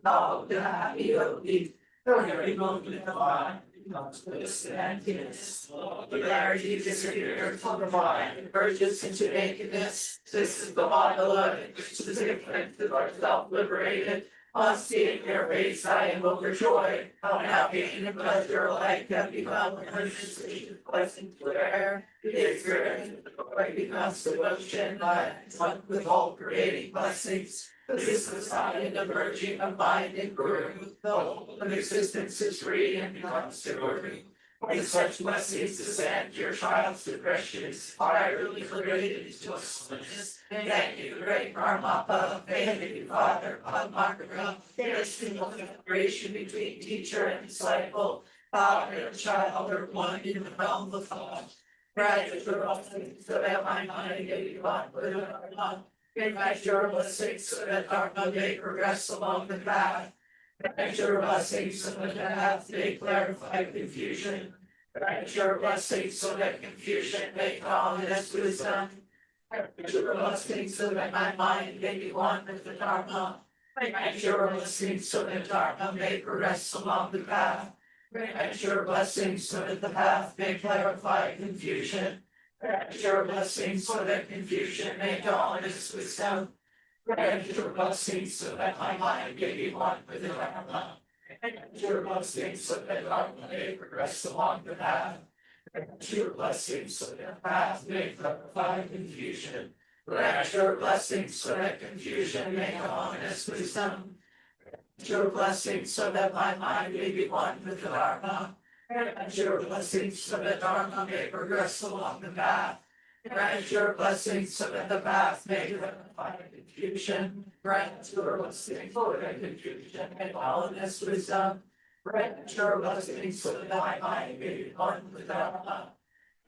Now the happy only, every moment of life. Emptiness, clarity disappears from the mind, merges into nakedness. This is the monologue, which is different to our self-liberated. On seeing your face, I am overjoyed. How happy and pleasure alike have become emergency, blessing to air. The experience of joy becomes devotion, one with all creating blessings. This is the sign of merging of mind and growth. The whole of existence is free and becomes stewarding. When such blessings descend, your child's depression is entirely liberated into a sweetness. Thank you, great Karmapa. Thank you, Father Padmakara. There is no separation between teacher and disciple. Father and child are one in the realm of thought. Gratitude for all things so that my mind may be one with Dharma. Grant your blessings so that Dharma may progress along the path. Grant your blessings so that the path may clarify confusion. Grant your blessings so that confusion may calm as wisdom. Grant your blessings so that my mind may be one with the Dharma. Grant your blessings so that Dharma may progress along the path. Grant your blessings so that the path may clarify confusion. Grant your blessings so that confusion may dawn as wisdom. Grant your blessings so that my mind may be one with the Dharma. Grant your blessings so that Dharma may progress along the path. Grant your blessings so that the path may clarify confusion. Grant your blessings so that confusion may dawn as wisdom. Grant your blessings so that my mind may be one with the Dharma. Grant your blessings so that Dharma may progress along the path. Grant your blessings so that the path may clarify confusion. Grant your blessings so that confusion may dawn as wisdom. Grant your blessings so that my mind may be one with Dharma.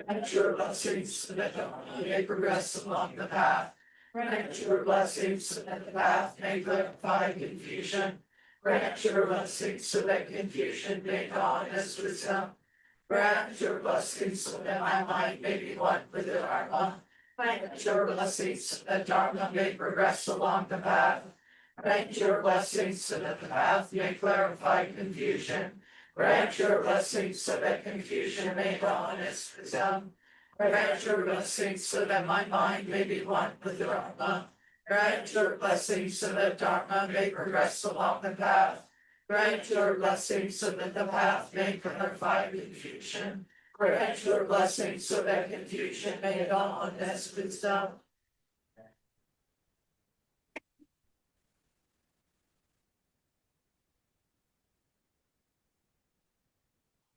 Grant your blessings so that Dharma may progress along the path. Grant your blessings so that the path may clarify confusion. Grant your blessings so that confusion may dawn as wisdom. Grant your blessings so that my mind may be one with the Dharma. Grant your blessings so that Dharma may progress along the path. Grant your blessings so that the path may clarify confusion. Grant your blessings so that confusion may dawn as wisdom. Grant your blessings so that my mind may be one with the Dharma. Grant your blessings so that Dharma may progress along the path. Grant your blessings so that the path may clarify confusion. Grant your blessings so that confusion may dawn as wisdom.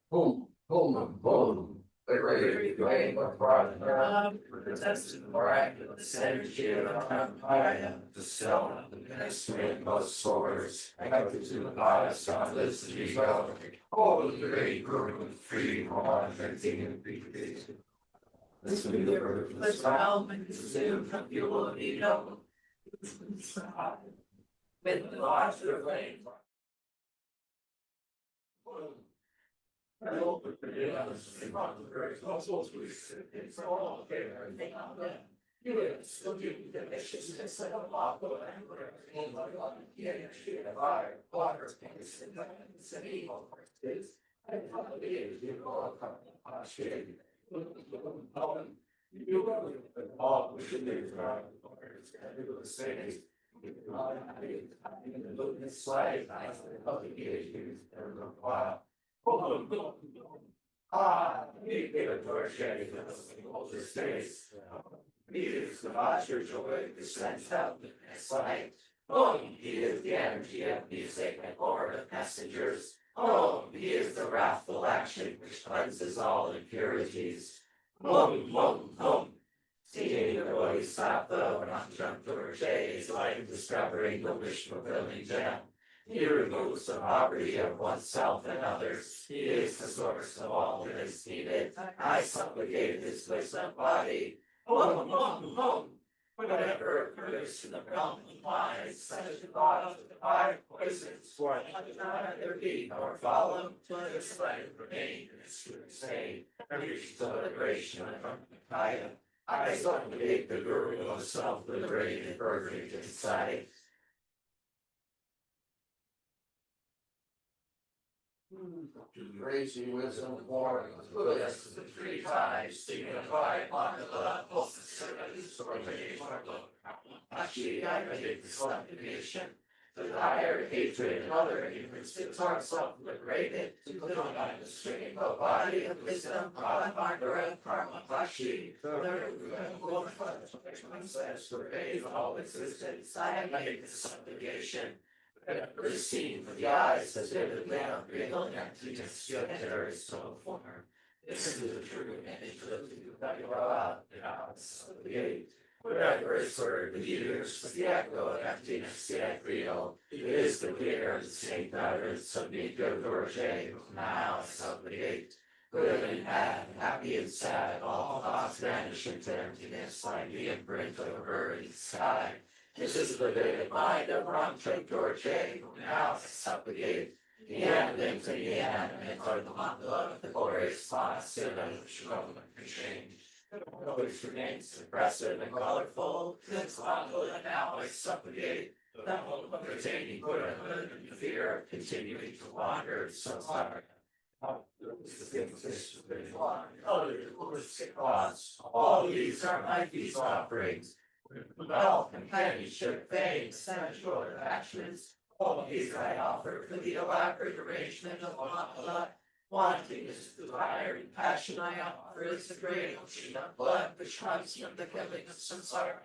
Boom, boom, boom. The great flame of Brahma, protested the miraculous energy of Empire, the stone of the ministry of most swords, connected to the goddess on this to be governed. All the great guru free from all affecting and being. This will be the ruthless realm and consumed from fuel of ego. With the loss of flame. Yes, looking deliciousness of a bottle and fire, water, things, and weapons, and evil forces. I thought it is you all come Australia. You will all which live around the waters and do the same. In the luminous slide, I of the issues and the wild. He gave a door shade in the older space. He is the master joy, the sense out in his light. Oh, he is the energy of music and lord of messengers. Oh, he is the wrathful action which cleanses all impurities. Seeing the Bodhisattva when on Trungpa is like discovering the wish fulfilling gem. He removes the poverty of oneself and others. He is the source of all that is needed. I supplicate his wisdom body. Whatever occurs in the realm of mind, such a thought of the divine poisons, for neither be nor follow, but its light remain in its true state, and reach the liberation from the Kaya. I supplicate the Guru of self-liberated perfect insight. To grace you wisdom born of Buddhas the 3 times, signified by the love of the servants or the Actually, I make the subjugation. The dire hatred and other hindrances are self-liberated, to put on the stream of body of wisdom, Paramargara, Karma Pashi, the root and glorified princess, pervades all existence. I make the subjugation. Never seen with the eyes as vividly unreal and emptiness, yet there is so form. This is the true image of the Bhagavad Gita. Whatever is heard with ears, the echo of emptiness, yet real. It is the clear and distinct utterance of Nika Dorje, now supplicate. Good and bad, happy and sad, all thoughts vanish into emptiness like the imprint of a bird in the sky. This is the vivid mind of Ramchandra Dorje, who now supplicate. The animate and the inanimate are the mandala of the glorious thoughts in which Roma can change. Which remains impressive and colorful, this mandala now I supplicate. The hope of retaining Buddhahood and the fear of continuing to wander so far. All these are my peace offerings. Wealth, companionship, fame, sensual actions. All these I offer for the elaborate arrangement of Shambhala. Wanting is the fire and passion I offer is the great ocean of blood which comes from the killing of samsara.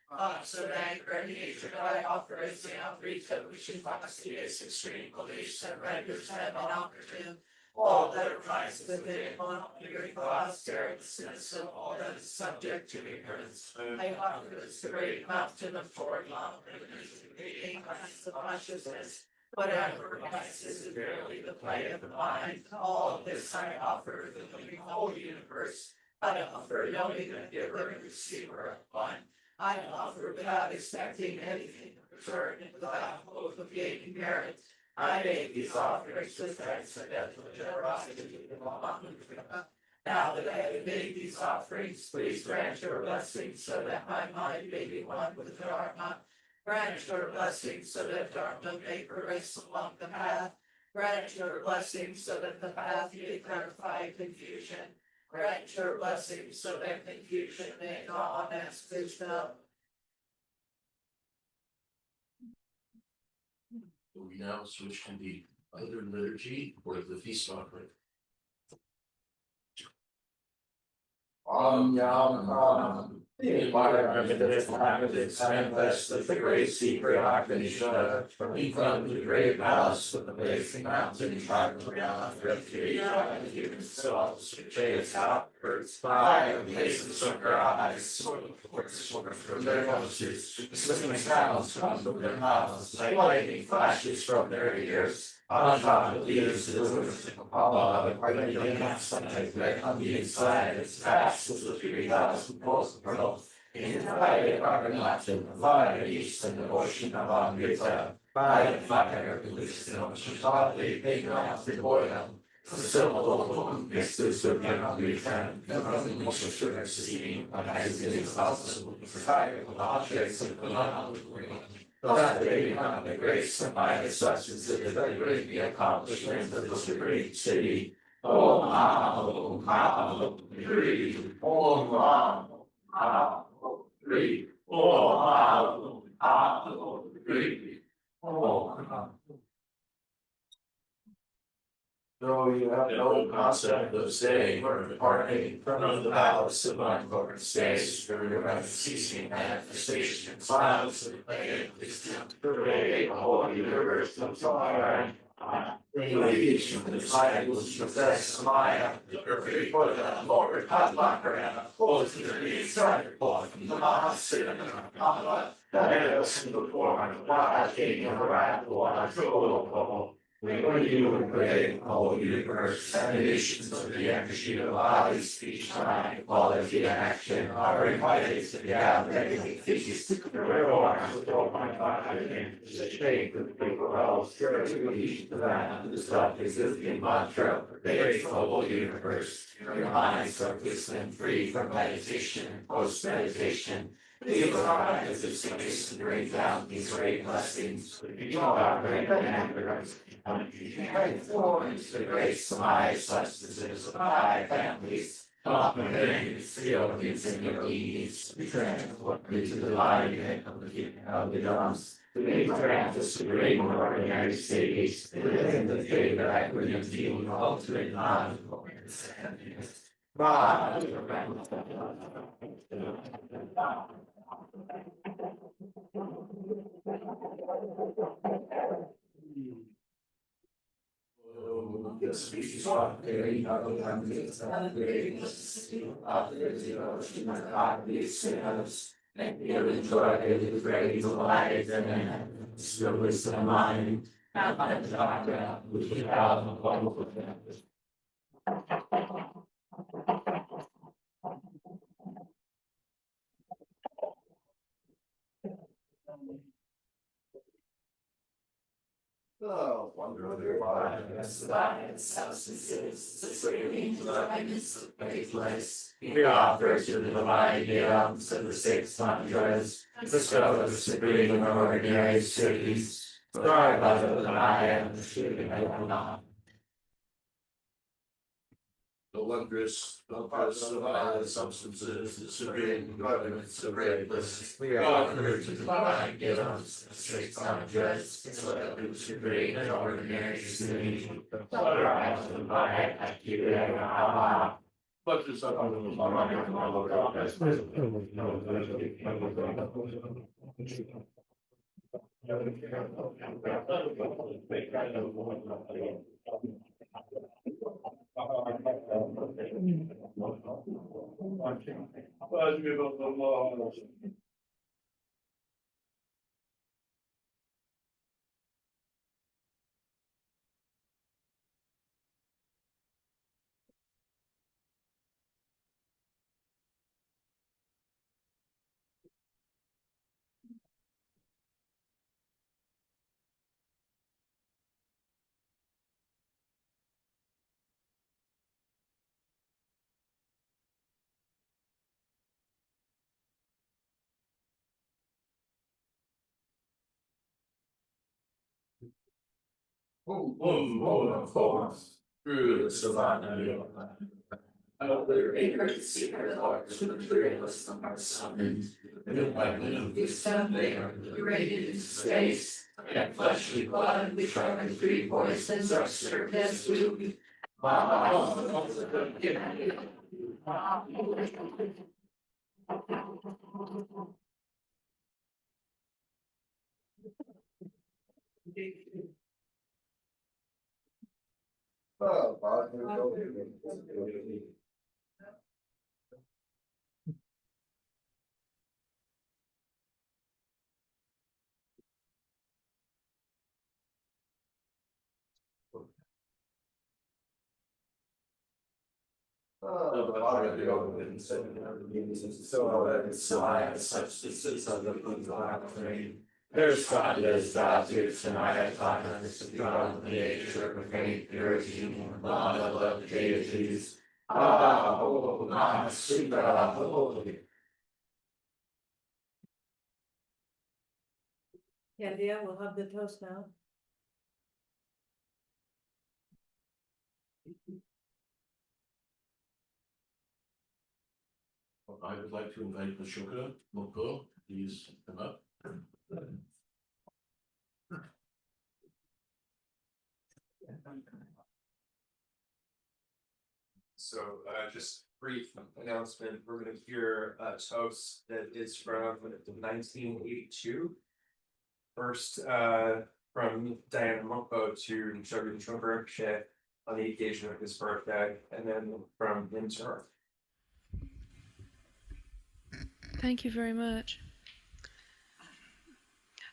Thoughts of anger and hatred I offer as the amrita which intoxicates extreme beliefs and renders them inoperative. All that arises within one pure thoughts, carelessness, and all that is subject to ignorance. I offer this great mountain of forlorn creating kinds of consciousness. Whatever arises is merely the play of the mind. All of this I offer the whole universe. I offer knowing the giver and receiver of one. I offer without expecting anything in return and without hope of gaining merit. I make these offerings with thanks and generosity. Now that I have made these offerings, please grant your blessings so that my mind may be one with Dharma. Grant your blessings so that Dharma may progress along the path. Grant your blessings so that the path may clarify confusion. Grant your blessings so that confusion may dawn as wisdom. We now switch to the other liturgy or the feast offering. In this time of this manifest that the great secret Akhanishna, from the great palace of the blazing mountain, tribe around the human souls, which is outwards, fire blazes from her eyes, sort of force from their noses, slipping sounds come from their mouths, like lightning flashes from their ears. On top of these is the Apollo, and when the outside, but on the inside, as fast as the 3,000 volts of pearl. In the fire are not in the fire east and the ocean of Amrita. By the fire, release the ocean, they ground the boredom. So, this is the return, the most seeing, as it is possible for fire objects of the that they become the grace of my successes that they bring the accomplishment of this great city. Oh, how, three, oh, how, three, oh, how, three, oh, though you have no concept of staying or departing from the palace of my Lord stays through your unceasing manifestation, clouds of the the whole universe of fire. Radiation of the disciples possess Maya, the perfect for the Lord, Padlocker, and a close to the inside block from the Mahasin and the Mahala, the head of single form, the wild king of the rattle, and a troll. We you and pray, all universe, emanations of the energy of body, speech, mind, quality, and action are invited to the gathering. Wherefore, my body, the shape of the people else, spiritually, the man, the self-existing mantra, pervades the whole universe. Your minds are wisdom free from meditation, post-meditation. Please arise as space and bring down these great blessings. You are great and forms the great smile substances of my families. Often feel in your needs. Return what me to the light of the drums. We grant us the great ordinary cities. Within the faith that I would have feel ultimate non-force. The species of very sinners, and you enjoy the great life and still wisdom mind, and my doctor, which we have a wonderful family. Oh, wonderful. Science, substances, the screaming dryness of faithless. We offer to the divine realms of the 600s, discover the supreme ordinary cities. Starve out of the Maya, the shooting I will not. The wondrous of substances, the supreme governments of greatness. We offer to the divine realms of the 600s, discover the supreme and ordinary cities. Starve out of the Maya, I will not. But there's something Of course. Through the savannah, the ignorant secret hearts of the fearless are summoned. And like the sun, they are liberated into space, and fleshly blood, which are in three poisons, are served as food. So I have substances of the food offering. There's godless statutes and icons of God, the nature of great purity and model of deities. Ah, oh, Mahasutra, holy. Yeah, dear, we'll have the toast now. I would like to invite the Chögyam Mukpo, please come up. So just brief announcement, we're gonna hear a toast that is from 1982. First, from Diana Mukpo to Chögyam Trungpa Rinpoche on the occasion of his birthday, and then from him to her. Thank you very much.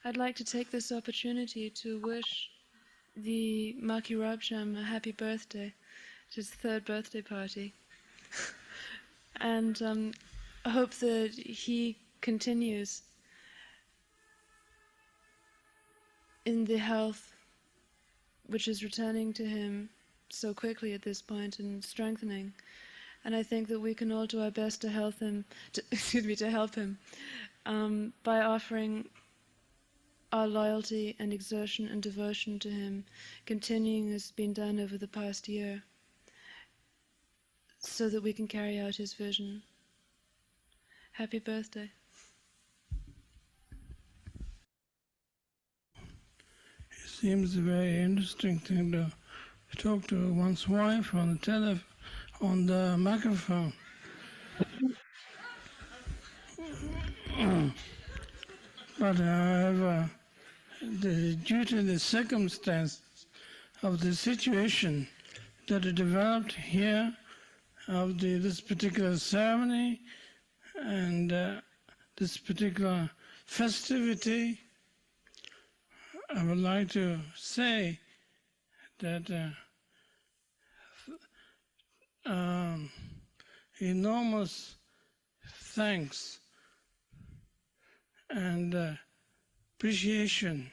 I'd like to take this opportunity to wish the Maki Rabsham a happy birthday. It's his 3rd birthday party. And I hope that he continues in the health which is returning to him so quickly at this point and strengthening. And I think that we can all do our best to help him, to help him by offering our loyalty and exertion and devotion to him, continuing as been done over the past year, so that we can carry out his vision. Happy birthday. It seems a very interesting thing to talk to one's wife on the on the microphone. But however, due to the circumstances of the situation that developed here, of this particular ceremony and this particular festivity, I would like to say that enormous thanks and appreciation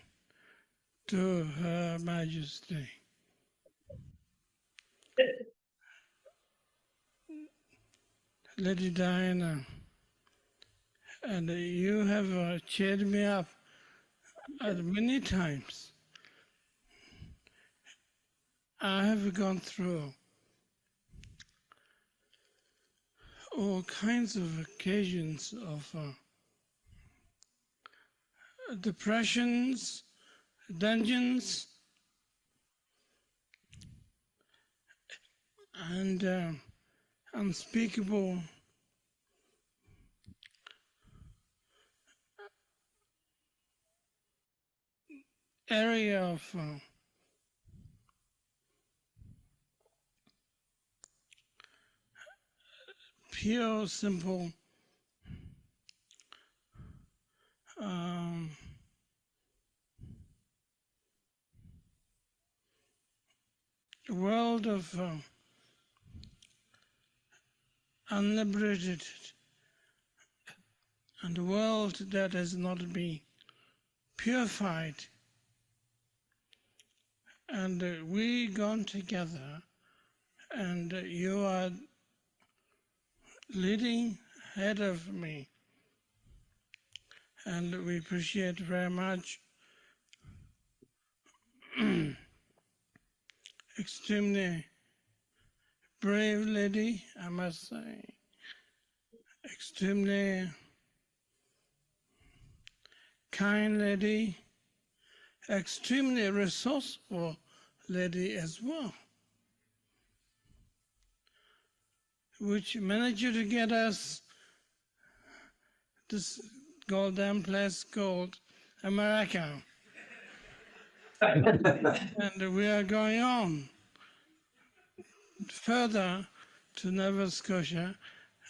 to Her Majesty. Lady Diana, and you have cheered me up many times. I have gone through all kinds of occasions of depressions, dungeons, and unspeakable area of pure, simple world of unliberated, and a world that has not been purified. And we gone together, and you are leading ahead of me, and we appreciate very much. Extremely brave lady, I must say. Extremely kind lady, extremely resourceful lady as well, which managed to get us this golden place called America. And we are going on further to Nova Scotia,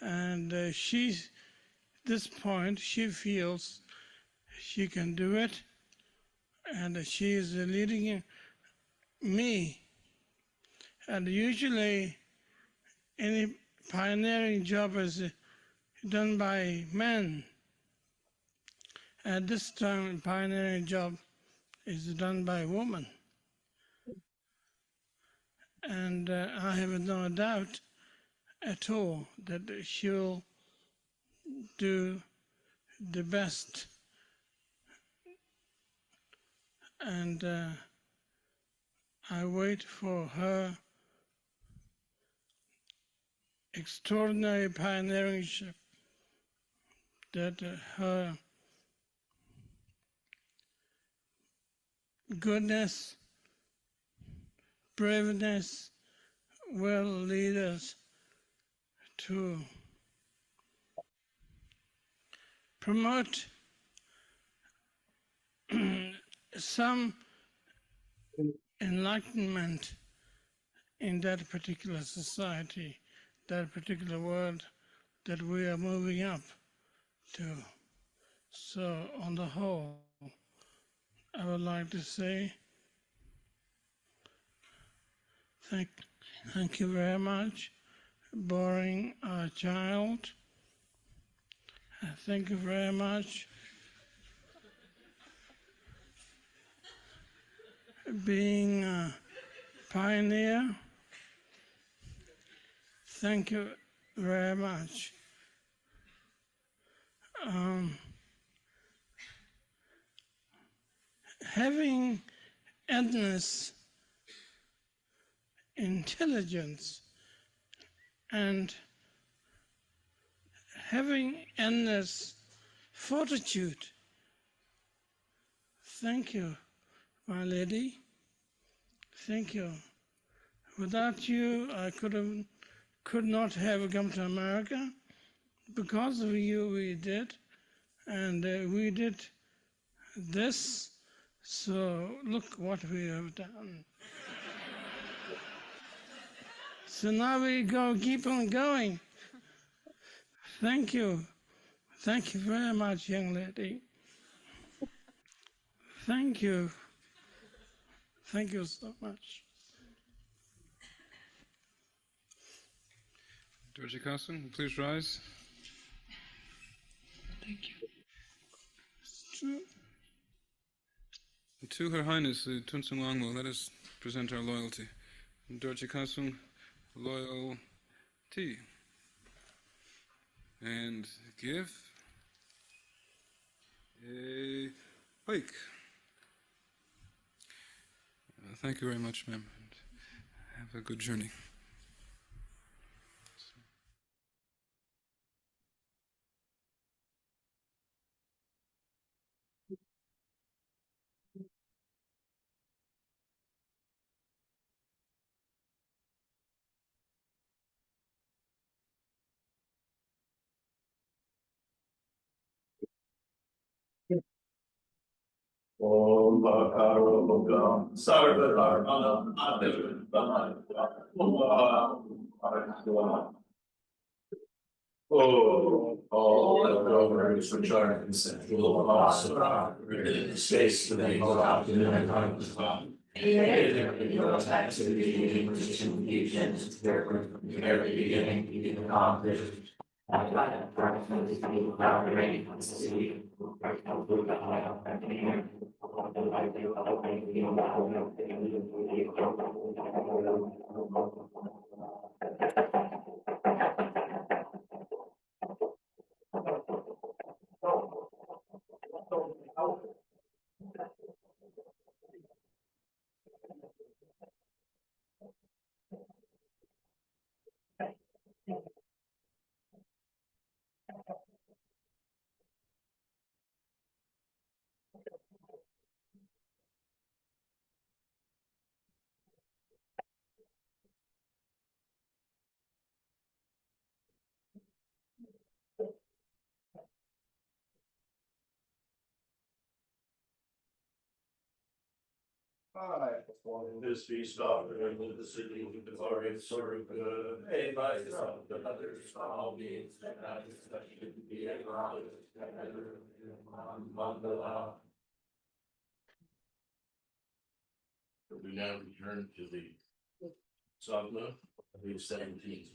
and this point, she feels she can do it, and she is leading me. And usually, any pioneering job is done by men, At this time, pioneering job is done by women. And I have no doubt at all that she'll do the best. And I wait for her extraordinary pioneeringship, that her goodness, braveness will lead us to promote some enlightenment in that particular society, that particular world that we are moving up to. So on the whole, I would like to say thank you very much, bearing our child. Thank you very much, being a pioneer. Thank you very much. Having endless intelligence and having endless fortitude. Thank you, my lady. Thank you. Without you, I could not have come to America. Because of you, we did, and we did this. So look what we have done. So now we keep on going. Thank you. Thank you very much, young lady. Thank you. Thank you so much. Dorje Carson, please rise. Thank you. It's true. To Her Highness Tunsung Wangmo, let us present our loyalty. Dorje Carson, loyalty. And give a wake. Thank you very much, ma'am, and have a good journey. Om Bakaro Bogam Sarva Dharma Adu Bhaman Oh, all the governors which are in central Basra, in the space of the out in the time of God. Your activity in position begins from the very beginning, being accomplished. And I have practiced the boundary of the sea, I perform this feast offering in the city of the glory of Sorup, made by some of the others, all means, and I should be acknowledged. Mandala. We now return to the Sagna of the 17th.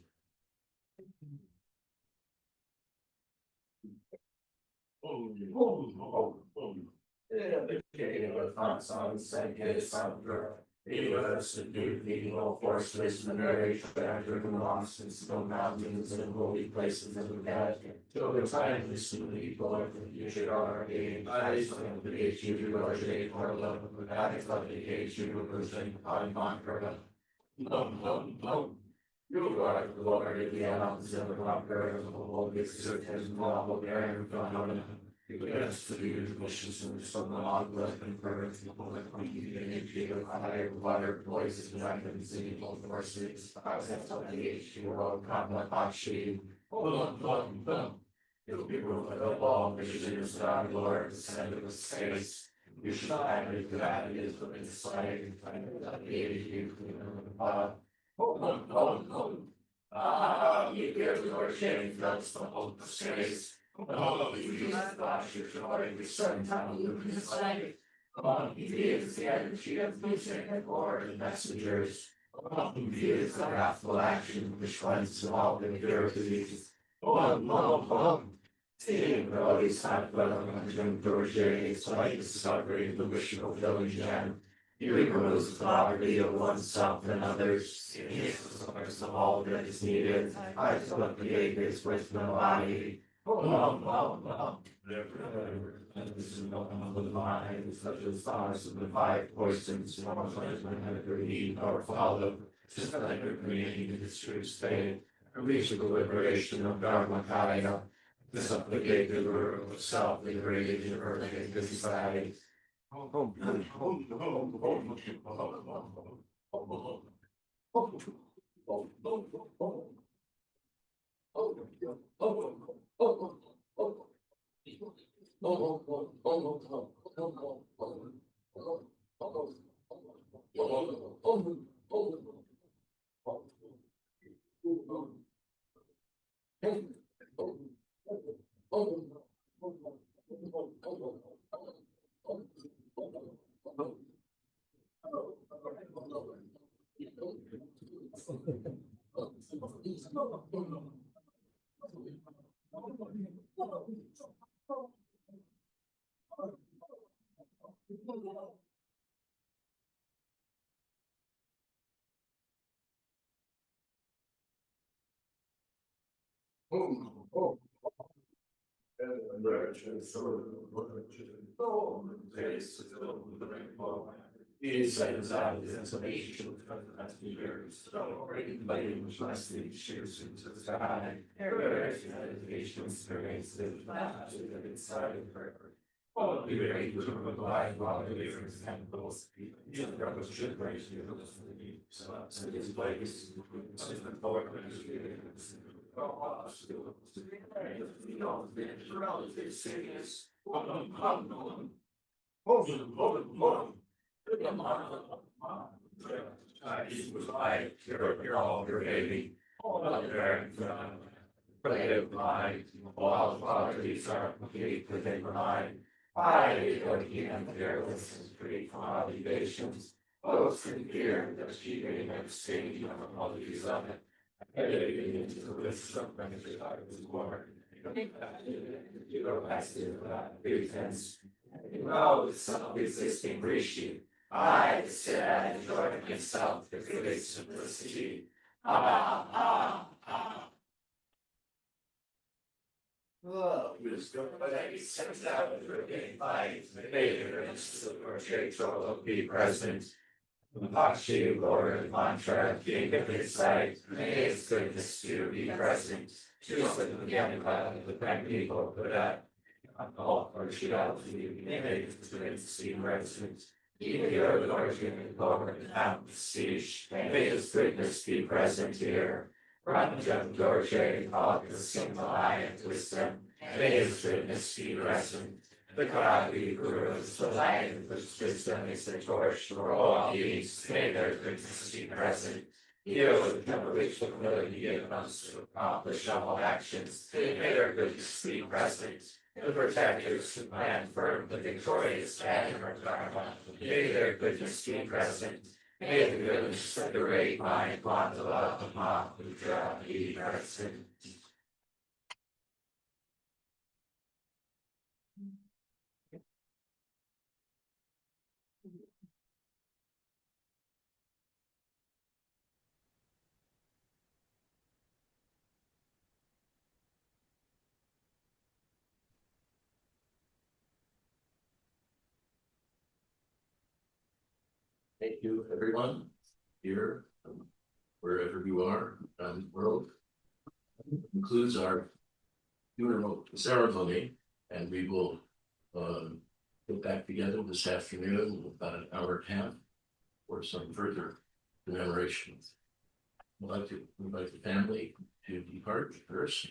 Forces and very treasure lost in snow mountains and holy places of the dead. Till the time is soon Lord, you should already I stand the gate you to our day for love, I love the gate you to listen on Montreal. No. You are the Lord of the elements and the conqueror of the whole existence, novel bearing phenomena. You best to be the wishes and some long left and birth, people that we can energy of higher water, voices, weapons, and evil forces. I was at the age you will come like my shade. It'll be ruled by the law, visions, God, Lord, the center of space. You should find it that is the inside and find it that created you you hear your shame, that's the hope of space. You flash your joy every certain time you can say. He is the energy of music and Lord and messengers. He is the wrathful action which runs to all the impurities. Seeing all these hot Chögyam Trungpa is like discovering the wish of fulfilling gem. He removes the poverty of oneself and others. He is the source of all that is needed. I supplicate his wisdom body. This is no of the mind, such as thoughts of the five poisons, nor pleasant never eat nor follow. Just like a creating the true state, reach the liberation of Karme Chöling. The supplicate the Guru of self-liberated and early society. Inside of that is information from the last few years. Inviting which last thing shoots into the sky. Meditation experience that flashes inside of her. All the very good of the life while the different temples. The other should raise you so this place is the forward you're all your baby, all there, creative mind, all qualities are complete within your mind. I go again, fearless and free from obligations, both in fear of achieving and staying on all these of it. Heading into the wisdom of the I was born. You don't ask it without pretense. You know the self-existing Rishi. I sit and enjoy myself the great simplicity. Wisdom, but I sense out of your being life, later in silver shades will be present. Akshay, Lord of Mantra, King of Insight, may his goodness to be present. Just like the young of the grand people put up. All partiality, may his goodness be present. Even your Lord, Lord, and prestige, may his goodness be present here. Chögyam Trungpa called the single eye of wisdom, may his goodness be present. The Karme Gurus, the light of which wisdom is the torch for all beings, may their goodness be present. Heal the which ability of us to accomplish all actions, may their goodness be present. The protectors who stand firm, the victorious banner of Dharma, may their goodness be present. May the goodness of the great mind, Mandala of Mahamudra, be present. Thank you, everyone, here, wherever you are around the world. Concludes our funeral ceremony, and we will get back together this afternoon, about an hour and a half, for some further commemorations. I'd like to invite the family to depart first.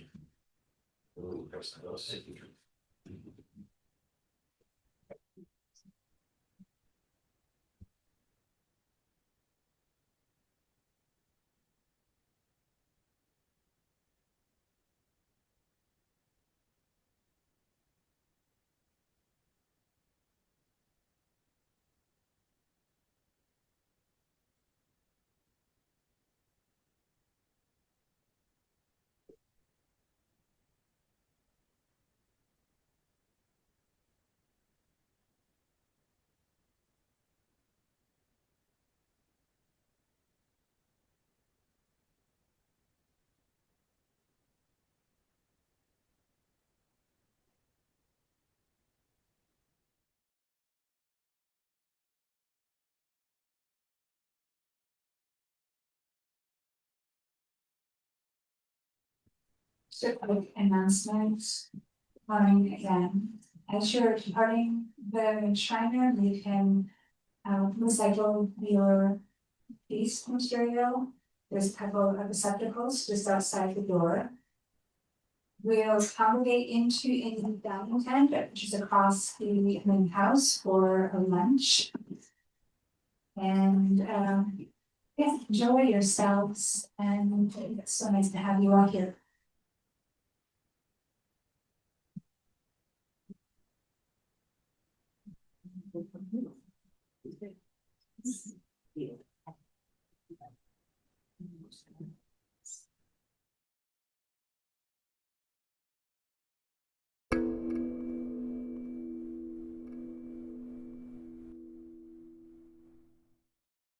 So quick announcements. Again, as you're departing the Shriner, you can recycle your waste material. There's a couple of receptacles just outside the door. We'll congregate into in the dining tent, which is across the main house for a lunch. And yeah, enjoy yourselves, and it's so nice to have you all here.